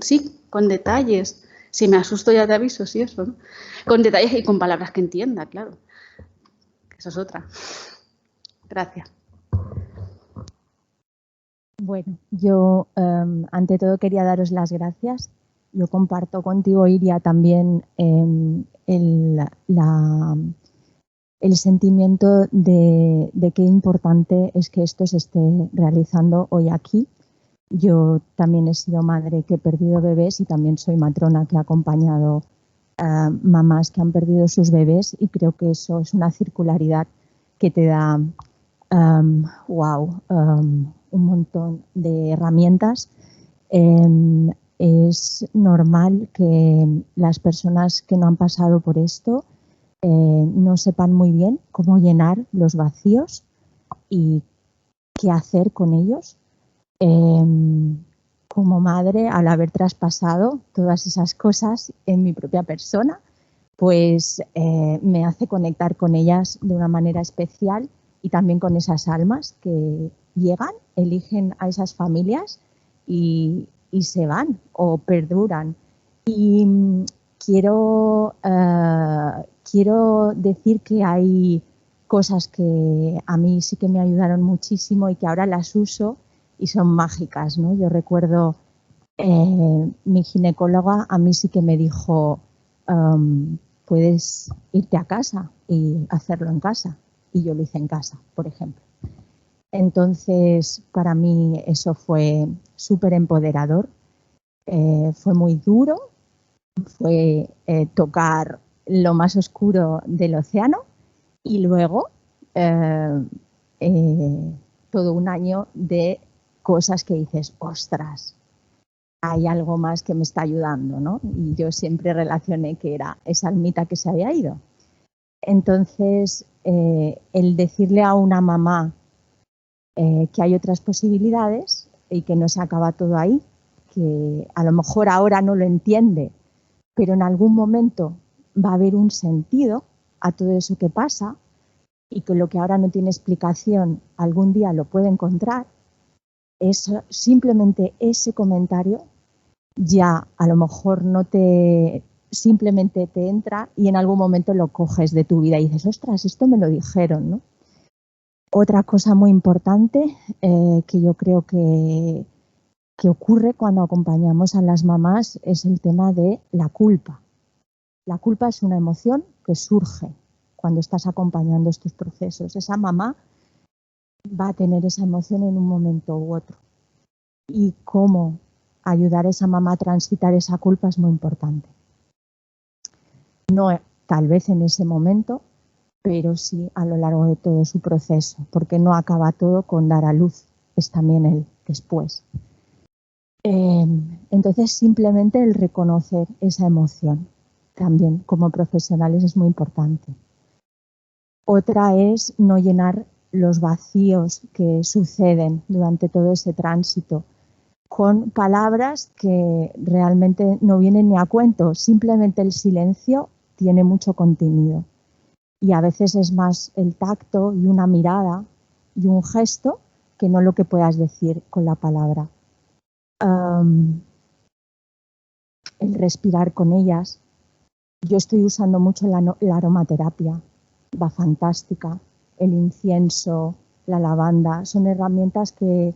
sí, con detalles. Si me asusto ya te aviso, sí, eso, ¿no? Con detalles y con palabras que entienda, claro. Esa es otra. Gracias. Bueno, yo ante todo quería daros las gracias. Yo comparto contigo, Iria, también el sentimiento de qué importante es que esto se esté realizando hoy aquí. Yo también he sido madre que he perdido bebés y también soy matrona que ha acompañado mamás que han perdido sus bebés y creo que eso es una circularidad que te da un montón de herramientas. Es normal que las personas que no han pasado por esto no sepan muy bien cómo llenar los vacíos y qué hacer con ellos. Como madre, al haber traspasado todas esas cosas en mi propia persona, pues me hace conectar con ellas de una manera especial y también con esas almas que llegan, eligen a esas familias y se van o perduran. Y quiero decir que hay cosas que a mí sí que me ayudaron muchísimo y que ahora las uso y son mágicas, ¿no? Yo recuerdo mi ginecóloga a mí sí que me dijo puedes irte a casa y hacerlo en casa. Y yo lo hice en casa, por ejemplo. Entonces, para mí eso fue súper empoderador. Fue muy duro. Fue tocar lo más oscuro del océano y luego todo un año de cosas que dices, ostras, hay algo más que me está ayudando, ¿no? Y yo siempre relacioné que era esa almita que se había ido. Entonces, el decirle a una mamá que hay otras posibilidades y que no se acaba todo ahí, que a lo mejor ahora no lo entiende, pero en algún momento va a haber un sentido a todo eso que pasa y que lo que ahora no tiene explicación algún día lo puede encontrar, es simplemente ese comentario ya a lo mejor no te simplemente te entra y en algún momento lo coges de tu vida y dices, ostras, esto me lo dijeron, ¿no? Otra cosa muy importante que yo creo que ocurre cuando acompañamos a las mamás es el tema de la culpa. La culpa es una emoción que surge cuando estás acompañando estos procesos. Esa mamá va a tener esa emoción en un momento u otro. Y cómo ayudar a esa mamá a transitar esa culpa es muy importante. No tal vez en ese momento, pero sí a lo largo de todo su proceso, porque no acaba todo con dar a luz, es también el después. Entonces simplemente el reconocer esa emoción también como profesionales es muy importante. Otra es no llenar los vacíos que suceden durante todo ese tránsito con palabras que realmente no vienen ni a cuento, simplemente el silencio tiene mucho contenido y a veces es más el tacto y una mirada y un gesto que no lo que puedas decir con la palabra. El respirar con ellas, Yo estoy usando mucho la aromaterapia, va fantástica, el incienso, la lavanda, son herramientas que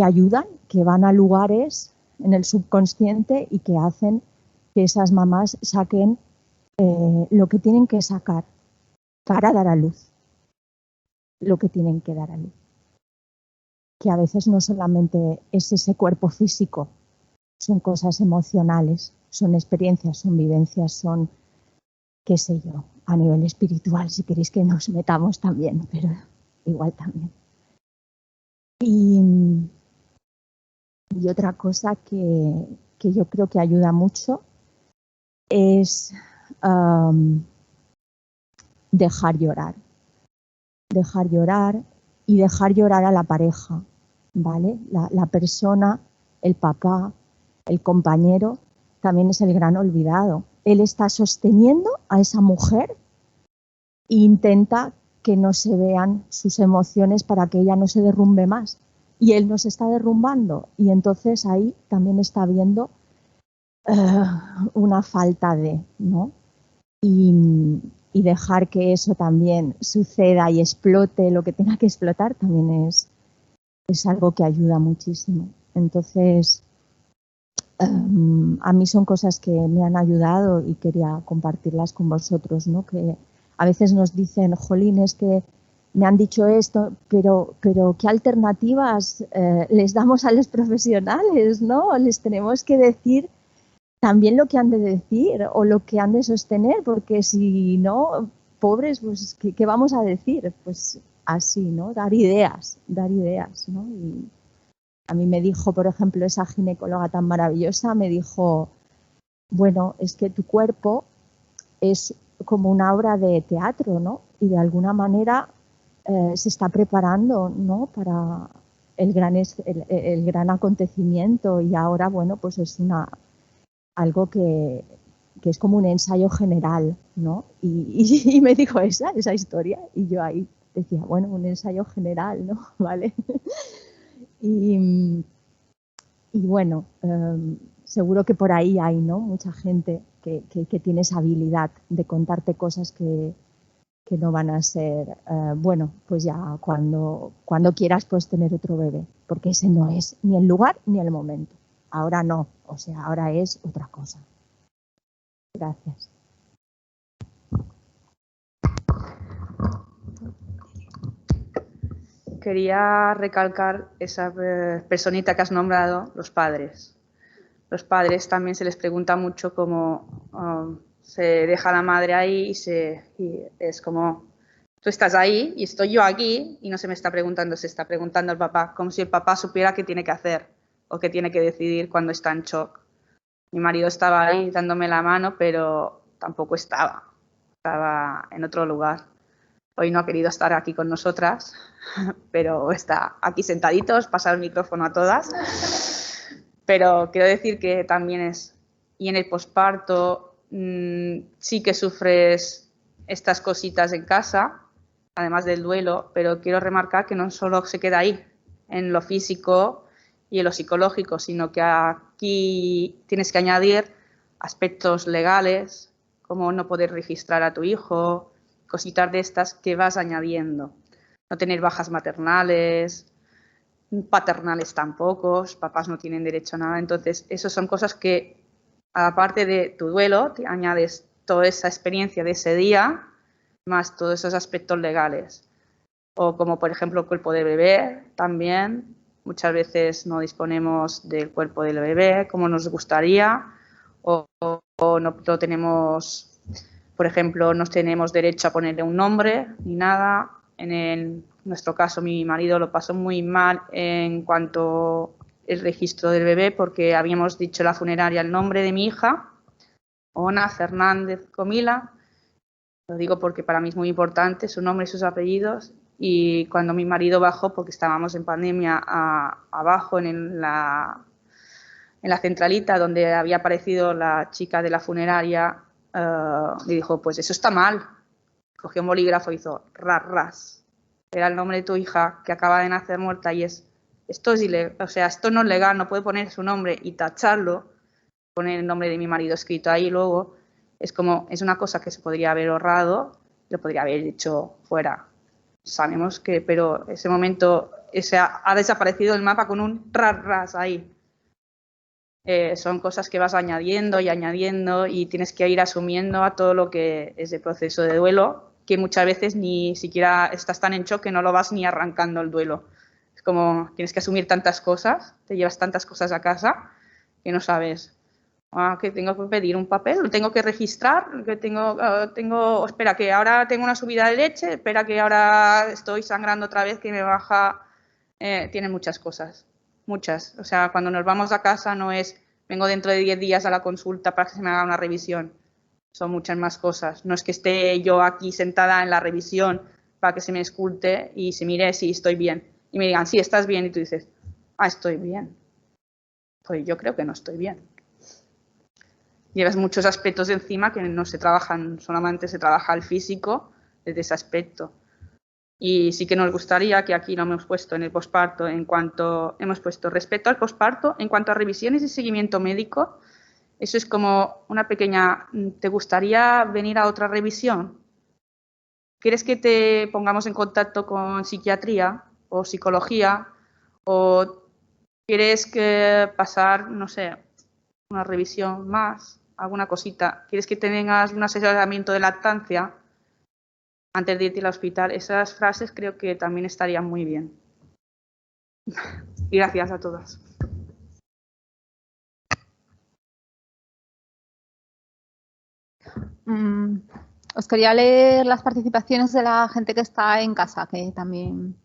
ayudan, que van a lugares en el subconsciente y que hacen que esas mamás saquen lo que tienen que sacar para dar a luz, lo que tienen que dar a luz. Que a veces no solamente es ese cuerpo físico, son cosas emocionales, son experiencias, son vivencias, son, qué sé yo, a nivel espiritual, si queréis que nos metamos también, pero igual también. Y otra cosa que yo creo que ayuda mucho es dejar llorar. Dejar llorar y dejar llorar a la pareja, ¿vale? La persona, el papá, el compañero, también es el gran olvidado. Él está sosteniendo a esa mujer e intenta que no se vean sus emociones para que ella no se derrumbe más. Y él nos está derrumbando y entonces ahí también está habiendo una falta de, ¿no? Y dejar que eso también suceda y explote lo que tenga que explotar también es algo que ayuda muchísimo. Entonces, a mí son cosas que me han ayudado y quería compartirlas con vosotros, ¿no? Que a veces nos dicen, jolín, es que me han dicho esto, pero ¿qué alternativas les damos a los profesionales, ¿no? Les tenemos que decir también lo que han de decir o lo que han de sostener, porque si no, pobres, pues ¿qué vamos a decir? Pues así, ¿no? Dar ideas, ¿no? Y a mí me dijo, por ejemplo, esa ginecóloga tan maravillosa, me dijo, bueno, es que tu cuerpo es como una obra de teatro, ¿no? Y de alguna manera se está preparando, ¿no? Para el gran acontecimiento y ahora, bueno, pues es algo que es como un ensayo general, ¿no? Y me dijo esa historia y yo ahí decía, bueno, un ensayo general, ¿no? ¿Vale? Y bueno, seguro que por ahí hay, ¿no? Mucha gente que tiene esa habilidad de contarte cosas que no van a ser, bueno, pues ya cuando quieras pues tener otro bebé, porque ese no es ni el lugar ni el momento. Ahora no, o sea, ahora es otra cosa. Gracias. Quería recalcar esa personita que has nombrado, los padres. Los padres también se les pregunta mucho cómo se deja la madre ahí y es como, tú estás ahí y estoy yo aquí y no se me está preguntando, se está preguntando al papá, como si el papá supiera qué tiene que hacer o qué tiene que decidir cuando está en shock. Mi marido estaba ahí dándome la mano, pero tampoco estaba en otro lugar. Hoy no ha querido estar aquí con nosotras, pero está aquí sentaditos, pasa el micrófono a todas. Pero quiero decir que también y en el posparto sí que sufres estas cositas en casa, además del duelo, pero quiero remarcar que no solo se queda ahí, en lo físico y en lo psicológico, sino que aquí tienes que añadir aspectos legales, como no poder registrar a tu hijo, cositas de estas que vas añadiendo. No tener bajas maternales, paternales tampoco, papás no tienen derecho a nada. Entonces, esas son cosas que, aparte de tu duelo, te añades toda esa experiencia de ese día, más todos esos aspectos legales. O como, por ejemplo, el cuerpo del bebé también. Muchas veces no disponemos del cuerpo del bebé como nos gustaría o no tenemos, por ejemplo, no tenemos derecho a ponerle un nombre ni nada. En nuestro caso, mi marido lo pasó muy mal en cuanto al registro del bebé porque habíamos dicho en la funeraria el nombre de mi hija, Ona Fernández Comila. Lo digo porque para mí es muy importante su nombre y sus apellidos. Y cuando mi marido bajó, porque estábamos en pandemia, abajo en la centralita donde había aparecido la chica de la funeraria, le dijo, pues eso está mal. Cogió un bolígrafo y hizo ras. Era el nombre de tu hija que acaba de nacer muerta y esto es ilegal, o sea, esto no es legal, no puede poner su nombre y tacharlo. poner el nombre de mi marido escrito ahí luego, es como, es una cosa que se podría haber ahorrado, lo podría haber hecho fuera. Sabemos que, pero ese momento ha desaparecido el mapa con un ras ahí. Son cosas que vas añadiendo y tienes que ir asumiendo a todo lo que es el proceso de duelo, que muchas veces ni siquiera estás tan en shock que no lo vas ni arrancando el duelo. Es como tienes que asumir tantas cosas, te llevas tantas cosas a casa que no sabes. Que tengo que pedir un papel, lo tengo que registrar, que espera, que ahora tengo una subida de leche, espera, que ahora estoy sangrando otra vez, que me baja. Tiene muchas cosas, muchas. O sea, cuando nos vamos a casa no es, vengo dentro de 10 días a la consulta para que se me haga una revisión. Son muchas más cosas. No es que esté yo aquí sentada en la revisión para que se me esculte y se mire si estoy bien. Y me digan, sí, estás bien. Y tú dices, estoy bien. Pues yo creo que no estoy bien. Llevas muchos aspectos de encima que no se trabajan, solamente se trabaja el físico desde ese aspecto. Y sí que nos gustaría que aquí lo hemos puesto en el posparto, hemos puesto respecto al posparto, en cuanto a revisiones y seguimiento médico, eso es como una pequeña, ¿te gustaría venir a otra revisión? ¿Quieres que te pongamos en contacto con psiquiatría o psicología? ¿O quieres que pasar, no sé, una revisión más? ¿Alguna cosita? ¿Quieres que tengas un asesoramiento de lactancia antes de irte al hospital? Esas frases creo que también estarían muy bien. Y gracias a todas. Os quería leer las participaciones de la gente que está en casa, que también...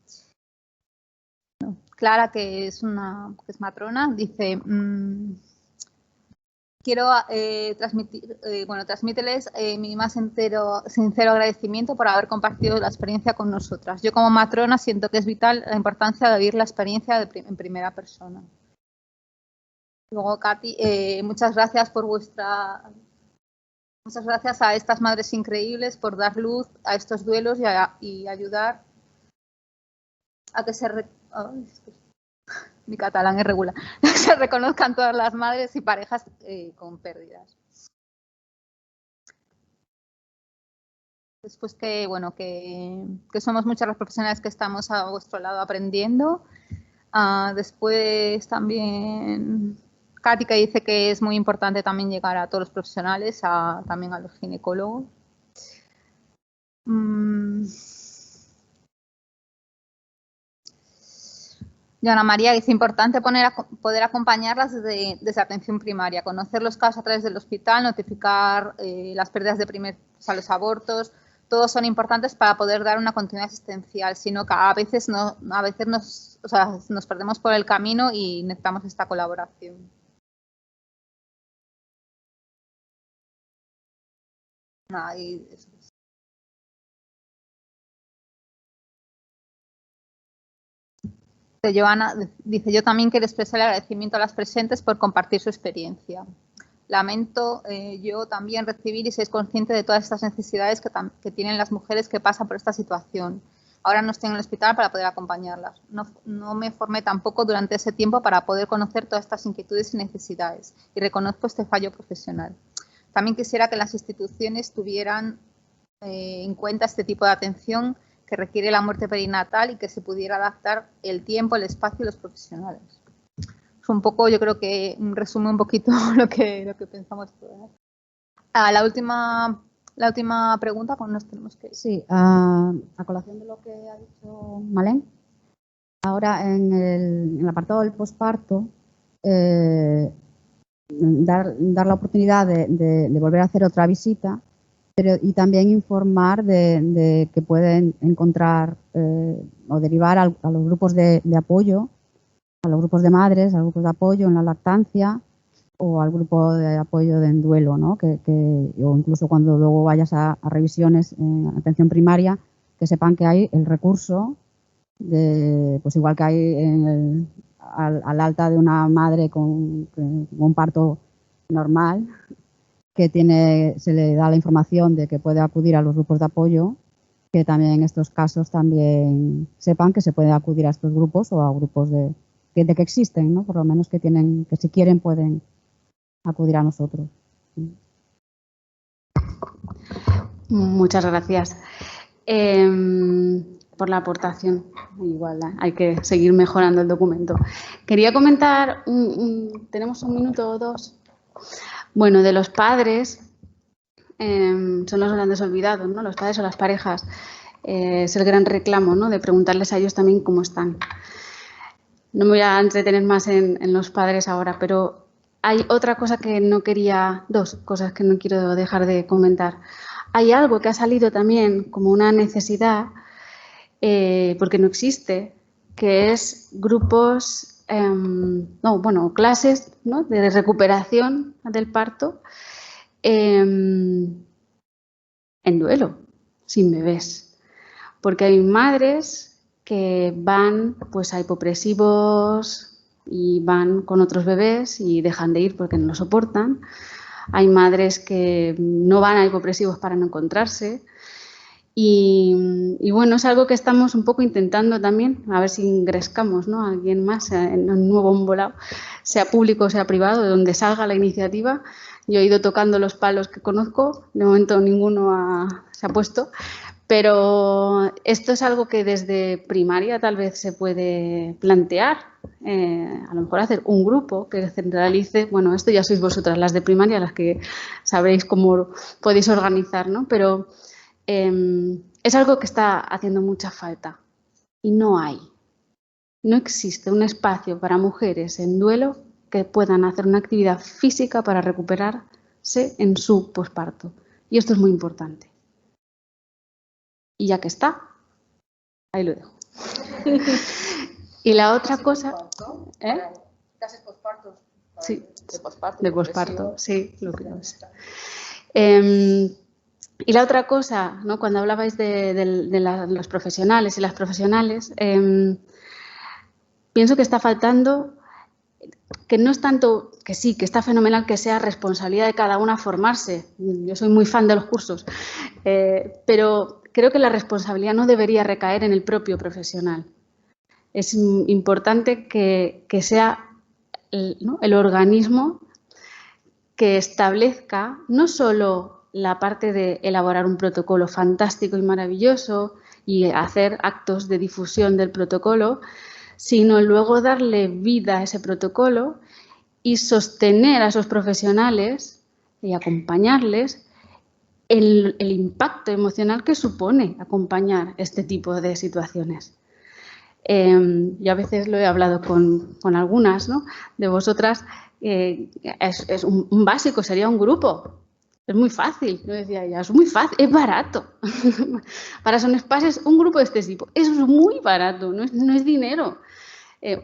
Clara, que es matrona, dice... Quiero transmíteles mi más sincero agradecimiento por haber compartido la experiencia con nosotras. Yo como matrona siento que es vital la importancia de vivir la experiencia en primera persona. Luego, Katy, muchas gracias a estas madres increíbles por dar luz a estos duelos y ayudar a que mi catalán es regular, se reconozcan todas las madres y parejas con pérdidas. Después que somos muchas las profesionales que estamos a vuestro lado aprendiendo. Después también Katy, que dice que es muy importante también llegar a todos los profesionales, también a los ginecólogos. Y Ana María dice, importante poder acompañarlas desde atención primaria, conocer los casos a través del hospital, notificar las pérdidas de los abortos, todos son importantes para poder dar una continuidad asistencial, sino que a veces nos perdemos por el camino y necesitamos esta colaboración. Joana dice, yo también quiero expresar el agradecimiento a las presentes por compartir su experiencia. Lamento yo también recibir y ser consciente de todas estas necesidades que tienen las mujeres que pasan por esta situación. Ahora no estoy en el hospital para poder acompañarlas. No me formé tampoco durante ese tiempo para poder conocer todas estas inquietudes y necesidades y reconozco este fallo profesional. También quisiera que las instituciones tuvieran en cuenta este tipo de atención que requiere la muerte perinatal y que se pudiera adaptar el tiempo, el espacio y los profesionales. Es un poco, yo creo que resume un poquito lo que pensamos todas. La última pregunta, con nos tenemos que ir. Sí, a colación de lo que ha dicho Malén, ahora en el apartado del posparto, dar la oportunidad de volver a hacer otra visita, y también informar de que pueden encontrar o derivar a los grupos de apoyo, a los grupos de madres, a los grupos de apoyo en la lactancia o al grupo de apoyo en duelo, ¿no? O incluso cuando luego vayas a revisiones en atención primaria, que sepan que hay el recurso, pues igual que hay al alta de una madre con un parto normal, que se le da la información de que puede acudir a los grupos de apoyo, que también en estos casos también sepan que se puede acudir a estos grupos o a grupos de que existen, ¿no? Por lo menos que si quieren pueden acudir a nosotros. Muchas gracias por la aportación. Igual hay que seguir mejorando el documento. Quería comentar, tenemos un minuto o dos. Bueno, de los padres, son los grandes olvidados, ¿no? Los padres o las parejas. Es el gran reclamo, ¿no? De preguntarles a ellos también cómo están. No me voy a entretener más en los padres ahora, pero hay otra cosa que no quería, dos cosas que no quiero dejar de comentar. Hay algo que ha salido también como una necesidad, porque no existe, que es grupos, clases, ¿no? De recuperación del parto en duelo, sin bebés. Porque hay madres que van pues a hipopresivos y van con otros bebés y dejan de ir porque no lo soportan. Hay madres que no van a hipopresivos para no encontrarse. Y bueno, es algo que estamos un poco intentando también, a ver si ingrescamos, ¿no? A alguien más en un nuevo embolado, sea público o sea privado, de donde salga la iniciativa. Yo he ido tocando los palos que conozco, de momento ninguno se ha puesto, pero esto es algo que desde primaria tal vez se puede plantear, a lo mejor hacer un grupo que centralice, bueno, esto ya sois vosotras las de primaria las que sabréis cómo podéis organizar, ¿no? Pero es algo que está haciendo mucha falta y no existe un espacio para mujeres en duelo que puedan hacer una actividad física para recuperarse en su posparto. Y esto es muy importante. Y ya que está, ahí lo dejo. Y la otra cosa... ¿Casos pospartos? Sí, de posparto. De posparto, sí, lo creo. Y la otra cosa, ¿no? Cuando hablabais de los profesionales y las profesionales, pienso que está faltando, que no es tanto, que sí, que está fenomenal que sea responsabilidad de cada una formarse. Yo soy muy fan de los cursos, pero creo que la responsabilidad no debería recaer en el propio profesional. Es importante que sea el organismo que establezca no solo la parte de elaborar un protocolo fantástico y maravilloso y hacer actos de difusión del protocolo, sino luego darle vida a ese protocolo y sostener a esos profesionales y acompañarles el impacto emocional que supone acompañar este tipo de situaciones. Yo a veces lo he hablado con algunas, ¿no? De vosotras, es un básico, sería un grupo. Es muy fácil, yo decía ya, es muy fácil, es barato. Para Son Espases, un grupo de este tipo, eso es muy barato, no es dinero.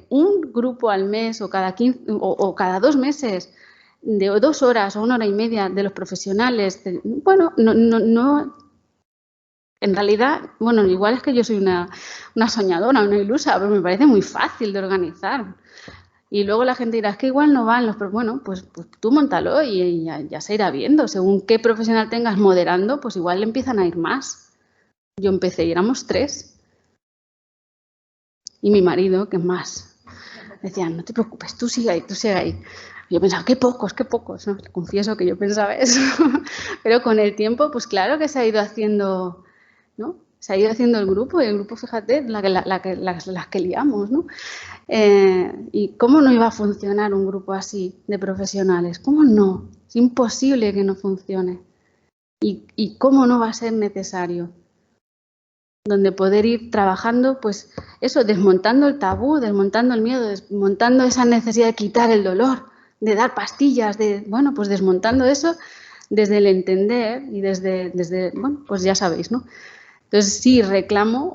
Un grupo al mes o cada 15 o cada 2 meses, de 2 horas o 1 hora y media de los profesionales, bueno, no. En realidad, bueno, igual es que yo soy una soñadora, una ilusa, pero me parece muy fácil de organizar. Y luego la gente dirá, es que igual no van los... Pero bueno, pues tú móntalo y ya se irá viendo. Según qué profesional tengas moderando, pues igual le empiezan a ir más. Yo empecé y éramos 3. Y mi marido, que más, decía, no te preocupes, tú sigue ahí, tú sigue ahí. Yo pensaba, qué pocos, ¿no? Confieso que yo pensaba eso. Pero con el tiempo, pues claro que se ha ido haciendo, ¿no? Se ha ido haciendo el grupo, y el grupo, fíjate, las que liamos, ¿no? ¿Y cómo no iba a funcionar un grupo así de profesionales? ¿Cómo no? Es imposible que no funcione. ¿Y cómo no va a ser necesario? Donde poder ir trabajando, pues eso, desmontando el tabú, desmontando el miedo, desmontando esa necesidad de quitar el dolor, de dar pastillas, bueno, pues desmontando eso desde el entender y desde bueno, pues ya sabéis, ¿no? Entonces sí reclamo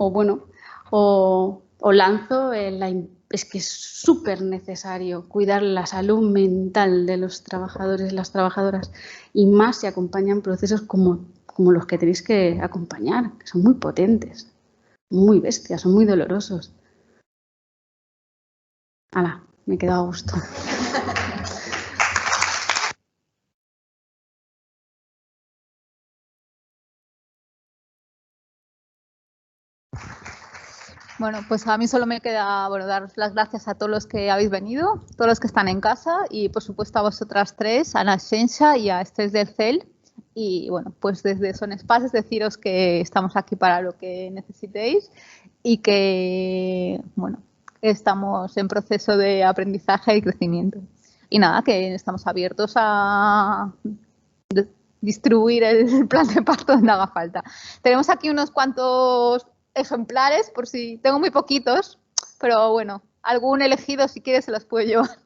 o lanzo es que es súper necesario cuidar la salud mental de los trabajadores y las trabajadoras, y más si acompañan procesos como los que tenéis que acompañar, que son muy potentes, muy bestias, son muy dolorosos. ¡Hala! Me he quedado a gusto. Bueno, pues a mí solo me queda daros las gracias a todos los que habéis venido, todos los que están en casa y por supuesto a vosotras tres, a Ana Xenxa y a Estés del CEL. Y bueno, pues desde Son Espacios deciros que estamos aquí para lo que necesitéis y que, bueno, estamos en proceso de aprendizaje y crecimiento. Y nada, que estamos abiertos a distribuir el plan de parto donde haga falta. Tenemos aquí unos cuantos ejemplares, por si tengo muy poquitos, pero bueno, algún elegido si quieres se los puedo llevar.